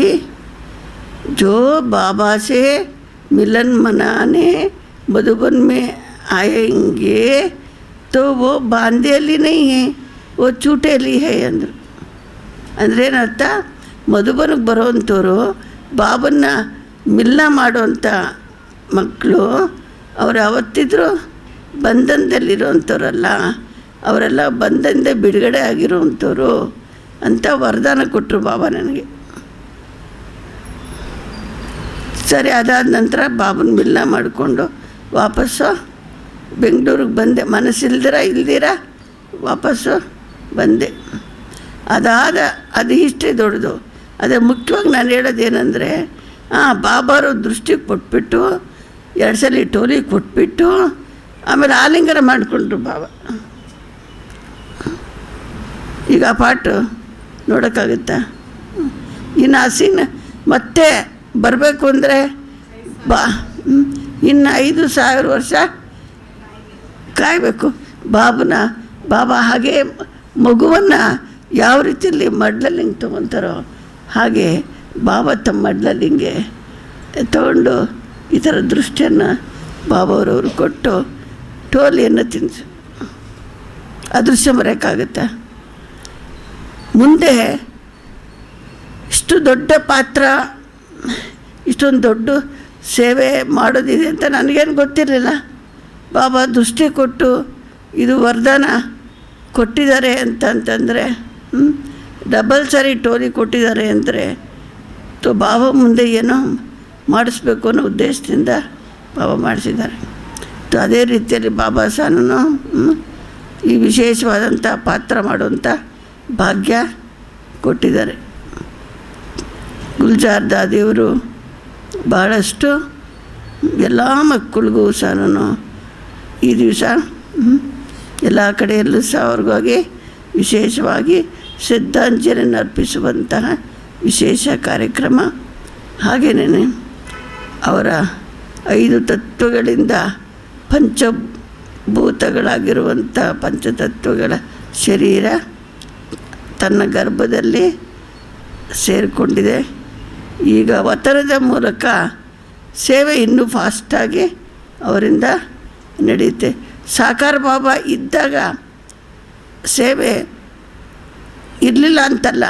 जो बाबा से मिलन मनाने मधुबन में आएंगे तो वो बांदेली नहीं है, वो चूटेली है अंदर. ಅಂದ್ರೇನರ್ಥ? ಮಧುಬನಿಗೆ ಬರೋವಂಥವ್ರು ಬಾಬನ್ನ ಮಿಲ್ನ ಮಾಡೋವಂಥ ಮಕ್ಕಳು ಅವರು ಅವತ್ತಿದ್ರು ಬಂಧನದಲ್ಲಿರೋವಂಥವ್ರಲ್ಲ, ಅವರೆಲ್ಲ ಬಂಧನದಿಂದ ಬಿಡುಗಡೆ ಆಗಿರೋವಂಥವ್ರು ಅಂತ ವರದಾನ ಕೊಟ್ಟರು ಬಾಬಾ ನನಗೆ. ಸರಿ, ಅದಾದ ನಂತರ ಬಾಬನ ಮಿಲ್ನ ಮಾಡಿಕೊಂಡು ವಾಪಸ್ಸು ಬೆಂಗಳೂರಿಗೆ ಬಂದೆ. ಇಲ್ದಿರ ವಾಪಸ್ಸು ಬಂದೆ. ಅದು ಹಿಸ್ಟ್ರಿ ದೊಡ್ಡದು. ಅದೇ ಮುಖ್ಯವಾಗಿ ನಾನು ಹೇಳೋದೇನೆಂದರೆ, ಬಾಬಾರು ದೃಷ್ಟಿಗೆ ಕೊಟ್ಬಿಟ್ಟು 2 ಸಲ ಟೋಲಿ ಕೊಟ್ಬಿಟ್ಟು ಆಮೇಲೆ ಆಲಿಂಗನ ಮಾಡಿಕೊಂಡ್ರು ಬಾಬಾ. ಈಗ ಆ ಪಾಟು ನೋಡೋಕ್ಕಾಗುತ್ತಾ? ಇನ್ನು ಆ ಸೀನ್ ಮತ್ತೆ ಬರಬೇಕು ಅಂದರೆ ಇನ್ನು 5,000 ವರ್ಷ ಕಾಯಬೇಕು. ಬಾಬಾ ಹಾಗೆ ಮಗುವನ್ನು ಯಾವ ರೀತಿಯಲ್ಲಿ ಮಡ್ಲಲ್ಲಿ ಹಿಂಗೆ ತೊಗೊತಾರೋ ಹಾಗೆ ಬಾಬಾ ತಮ್ಮ ಮಡ್ಲಲ್ಲಿ ಹಿಂಗೆ ತೊಗೊಂಡು ಈ ಥರ ದೃಷ್ಟಿಯನ್ನು ಬಾಬಾವ್ರವ್ರು ಕೊಟ್ಟು ಟೋಲಿಯನ್ನು ತಿನ್ನಿಸು. ಅದೃಶ್ಯ ಮರೆಯೋಕ್ಕಾಗುತ್ತಾ? ಮುಂದೆ ಇಷ್ಟು ದೊಡ್ಡ ಪಾತ್ರ, ಇಷ್ಟೊಂದು ದೊಡ್ಡ ಸೇವೆ ಮಾಡೋದಿದೆ ಅಂತ ನನಗೇನು ಗೊತ್ತಿರಲಿಲ್ಲ. ಬಾಬಾ ದೃಷ್ಟಿ ಕೊಟ್ಟು ಇದು ವರದಾನ ಕೊಟ್ಟಿದ್ದಾರೆ ಅಂತಂದರೆ, ಡಬಲ್ ಸಾರಿ ಟೋಲಿ ಕೊಟ್ಟಿದ್ದಾರೆ ಅಂದರೆ ಬಾಬಾ ಮುಂದೆ ಏನೋ ಮಾಡಿಸ್ಬೇಕು ಅನ್ನೋ ಉದ್ದೇಶದಿಂದ ಬಾಬಾ ಮಾಡಿಸಿದ್ದಾರೆ. ಅದೇ ರೀತಿಯಲ್ಲಿ ಬಾಬಾ ಸಾನು ಈ ವಿಶೇಷವಾದಂಥ ಪಾತ್ರ ಮಾಡುವಂಥ ಭಾಗ್ಯ ಕೊಟ್ಟಿದ್ದಾರೆ. ಗುಲ್ಜಾರ್ ದಾದಿಯವರು ಭಾಳಷ್ಟು ಎಲ್ಲ ಮಕ್ಕಳಿಗೂ ಸಹ ಈ ದಿವಸ ಎಲ್ಲ ಕಡೆಯಲ್ಲೂ ಸಹ ಅವ್ರಿಗಾಗಿ ವಿಶೇಷವಾಗಿ ಶ್ರದ್ಧಾಂಜಲಿಯನ್ನು ಅರ್ಪಿಸುವಂತಹ ವಿಶೇಷ ಕಾರ್ಯಕ್ರಮ. ಹಾಗೆಯೇ ಅವರ 5 ತತ್ವಗಳಿಂದ ಪಂಚಭೂತಗಳಾಗಿರುವಂಥ ಪಂಚತತ್ವಗಳ ಶರೀರ ತನ್ನ ಗರ್ಭದಲ್ಲಿ ಸೇರಿಕೊಂಡಿದೆ. ಈಗ ಅವತರದ ಮೂಲಕ ಸೇವೆ ಇನ್ನೂ ಫಾಸ್ಟಾಗಿ ಅವರಿಂದ ನಡೆಯುತ್ತೆ. ಸಾಕಾರ ಬಾಬಾ ಇದ್ದಾಗ ಸೇವೆ ಇರಲಿಲ್ಲ ಅಂತಲ್ಲ,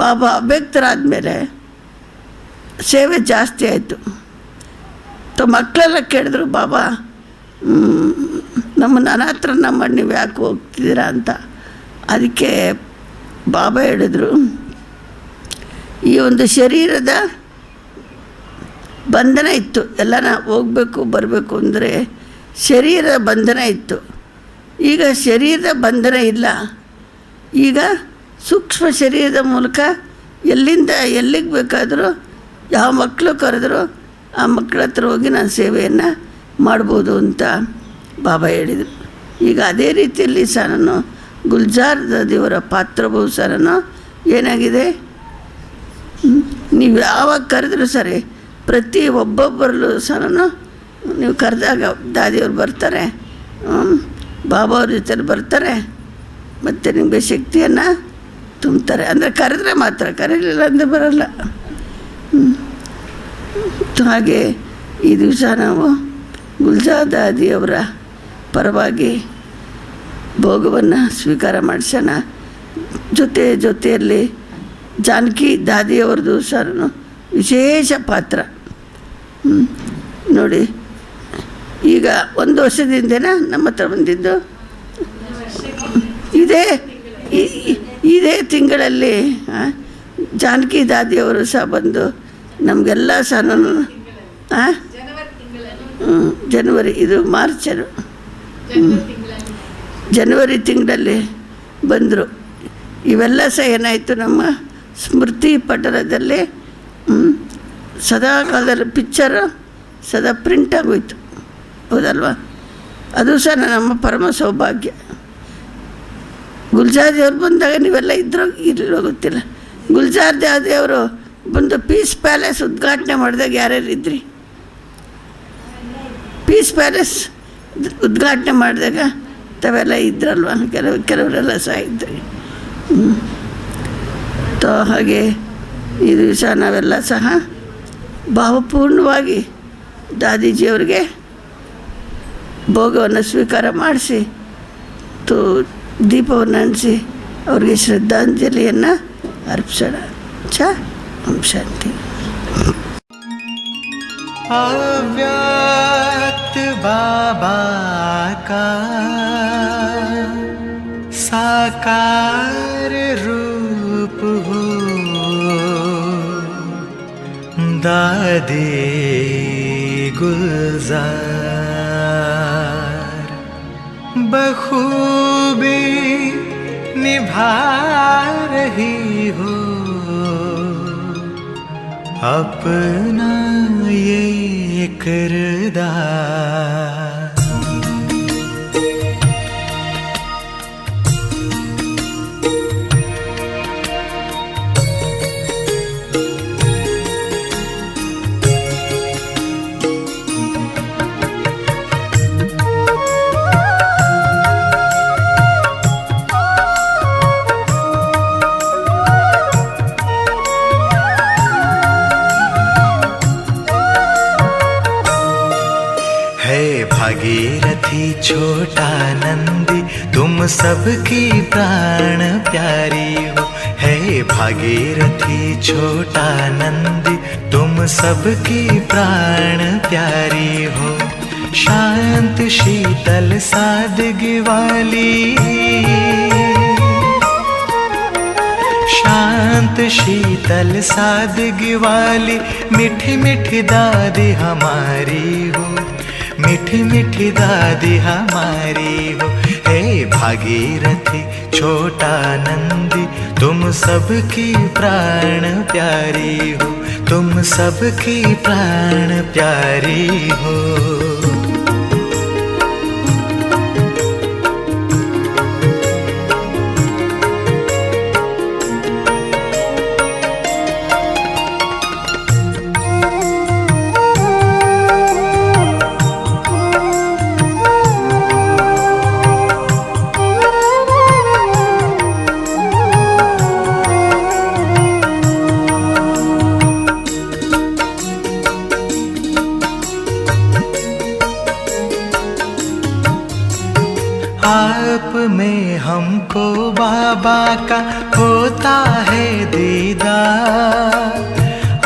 ಬಾಬಾ ಅಭ್ಯಕ್ತರಾದಮೇಲೆ ಸೇವೆ ಜಾಸ್ತಿ ಆಯಿತು. ಮಕ್ಕಳೆಲ್ಲ ಕೇಳಿದ್ರು, ಬಾಬಾ ನಮ್ಮನ್ನು ಅನಾಥರನ್ನ ಮಾಡಿ ನೀವು ಯಾಕೆ ಹೋಗ್ತಿದ್ದೀರಾ ಅಂತ. ಅದಕ್ಕೆ ಬಾಬಾ ಹೇಳಿದ್ರು, ಈ ಒಂದು ಶರೀರದ ಬಂಧನ ಇತ್ತು, ಎಲ್ಲನ ಹೋಗಬೇಕು ಬರಬೇಕು ಅಂದರೆ ಶರೀರದ ಬಂಧನ ಇತ್ತು. ಈಗ ಶರೀರದ ಬಂಧನ ಇಲ್ಲ. ಈಗ ಸೂಕ್ಷ್ಮ ಶರೀರದ ಮೂಲಕ ಎಲ್ಲಿಂದ ಎಲ್ಲಿಗೆ ಬೇಕಾದರೂ ಯಾವ ಮಕ್ಕಳು ಕರೆದರೂ ಆ ಮಕ್ಕಳ ಹತ್ರ ಹೋಗಿ ನಾನು ಸೇವೆಯನ್ನು ಮಾಡ್ಬೋದು ಅಂತ ಬಾಬಾ ಹೇಳಿದರು. ಈಗ ಅದೇ ರೀತಿಯಲ್ಲಿ ಸಹ ನಾನು ಗುಲ್ಜಾರ್ ದಾದಿಯವರ ಪಾತ್ರವೂ ಸಹ ನಾನು ಏನಾಗಿದೆ, ನೀವು ಯಾವಾಗ ಕರೆದ್ರೂ ಸರಿ ಪ್ರತಿ ಒಬ್ಬೊಬ್ಬರಲ್ಲೂ ಸಹ ನಾನು ನೀವು ಕರೆದಾಗ ದಾದಿಯವ್ರು ಬರ್ತಾರೆ, ಬಾಬಾ ಅವ್ರ ಜೊತೆಲಿ ಬರ್ತಾರೆ, ಮತ್ತು ನಿಮಗೆ ಶಕ್ತಿಯನ್ನು ತುಂಬ್ತಾರೆ. ಅಂದರೆ ಕರೆದ್ರೆ ಮಾತ್ರ, ಕರೀಲಿಲ್ಲ ಅಂದರೆ ಬರಲ್ಲ. ಹಾಗೆ ಈ ದಿವಸ ನಾವು ಗುಲ್ಜಾರ್ ದಾದಿಯವರ ಪರವಾಗಿ ಭೋಗವನ್ನು ಸ್ವೀಕಾರ ಮಾಡಿಸೋಣ. ಜೊತೆಯಲ್ಲಿ ಜಾನಕಿ ದಾದಿಯವರದು ಸಹ ವಿಶೇಷ ಪಾತ್ರ. ನೋಡಿ, ಈಗ 1 ವರ್ಷದಿಂದನೇ ನಮ್ಮ ಹತ್ರ ಬಂದಿದ್ದು, ಇದೇ ತಿಂಗಳಲ್ಲಿ ಜಾನಕಿ ದಾದಿಯವರು ಸಹ ಬಂದು ನಮಗೆಲ್ಲ ಸಹ ಜನವರಿ, ಇದು ಮಾರ್ಚ್, ಜನವರಿ ತಿಂಗಳಲ್ಲಿ ಬಂದರು. ಇವೆಲ್ಲ ಸಹ ಏನಾಯಿತು, ನಮ್ಮ ಸ್ಮೃತಿ ಪಟಲದಲ್ಲಿ ಸದಾ ಕಾಲದಲ್ಲಿ ಪಿಕ್ಚರು ಸದಾ ಪ್ರಿಂಟ್ ಆಗೋಯ್ತು, ಹೌದಲ್ವ? ಅದು ಸಹ ನಮ್ಮ ಪರಮ ಸೌಭಾಗ್ಯ. ಗುಲ್ಜಾರ್ ದೇವ್ರು ಬಂದಾಗ ನೀವೆಲ್ಲ ಇರಲಿಲ್ಲ ಗೊತ್ತಿಲ್ಲ. ಗುಲ್ಜಾರ್ ದೇವರು ಬಂದು ಪೀಸ್ ಪ್ಯಾಲೇಸ್ ಉದ್ಘಾಟನೆ ಮಾಡಿದಾಗ ಯಾರ್ಯಾರು ಇದ್ರಿ? ಪೀಸ್ ಪ್ಯಾಲೇಸ್ ಉದ್ಘಾಟನೆ ಮಾಡಿದಾಗ ತಾವೆಲ್ಲ ಇದ್ರಲ್ವ? ಕೆಲವರೆಲ್ಲ ಸಹ ಇದ್ರಿ. ಹಾಗೆ ಈ ದಿವಸ ನಾವೆಲ್ಲ ಸಹ ಭಾವಪೂರ್ಣವಾಗಿ ದಾದೀಜಿಯವ್ರಿಗೆ ಭೋಗವನ್ನು ಸ್ವೀಕಾರ ಮಾಡಿಸಿ ದೀಪವನ್ನು ಹಂಚಿಸಿ ಅವ್ರಿಗೆ ಶ್ರದ್ಧಾಂಜಲಿಯನ್ನು ಅರ್ಪಿಸೋಣ. ಓಂ ಶಾಂತಿ. अव्यक्त बाबा का साकार रूप हो, दादी गुलजार बखूबी निभा रही हो अपना ये किरदार। भागीरथी छोटा नंदी तुम सबकी प्राण प्यारी हो, है भागीरथी छोटा नंदी तुम सबकी प्राण प्यारी हो। शांत शीतल सादगी वाली, शांत शीतल सादगी वाली मीठी मीठी दादी हमारी हो, मीठी मीठी दादी हमारी हो। हे भागीरथी छोटा नंदी तुम सबकी प्राण प्यारी हो, तुम सबकी प्राण प्यारी हो। में हमको बाबा का होता है दीदार,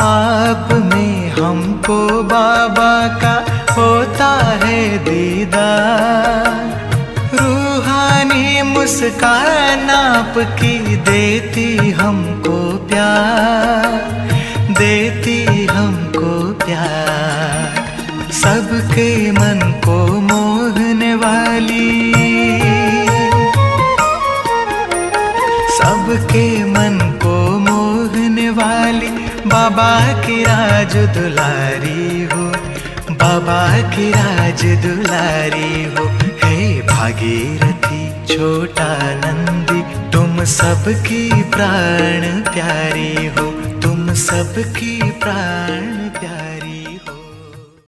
आप में हमको बाबा का होता है दीदार। रूहानी मुस्कान आपकी देती हमको प्यार, देती हमको प्यार। सबके मन को मोहने वाली, सबके मन को मोहने वाली बाबा की राज दुलारी हो, बाबा की राज दुलारी हो। हे भागीरथी छोटा नंदी, तुम सबकी प्राण प्यारी हो, तुम सबकी प्राण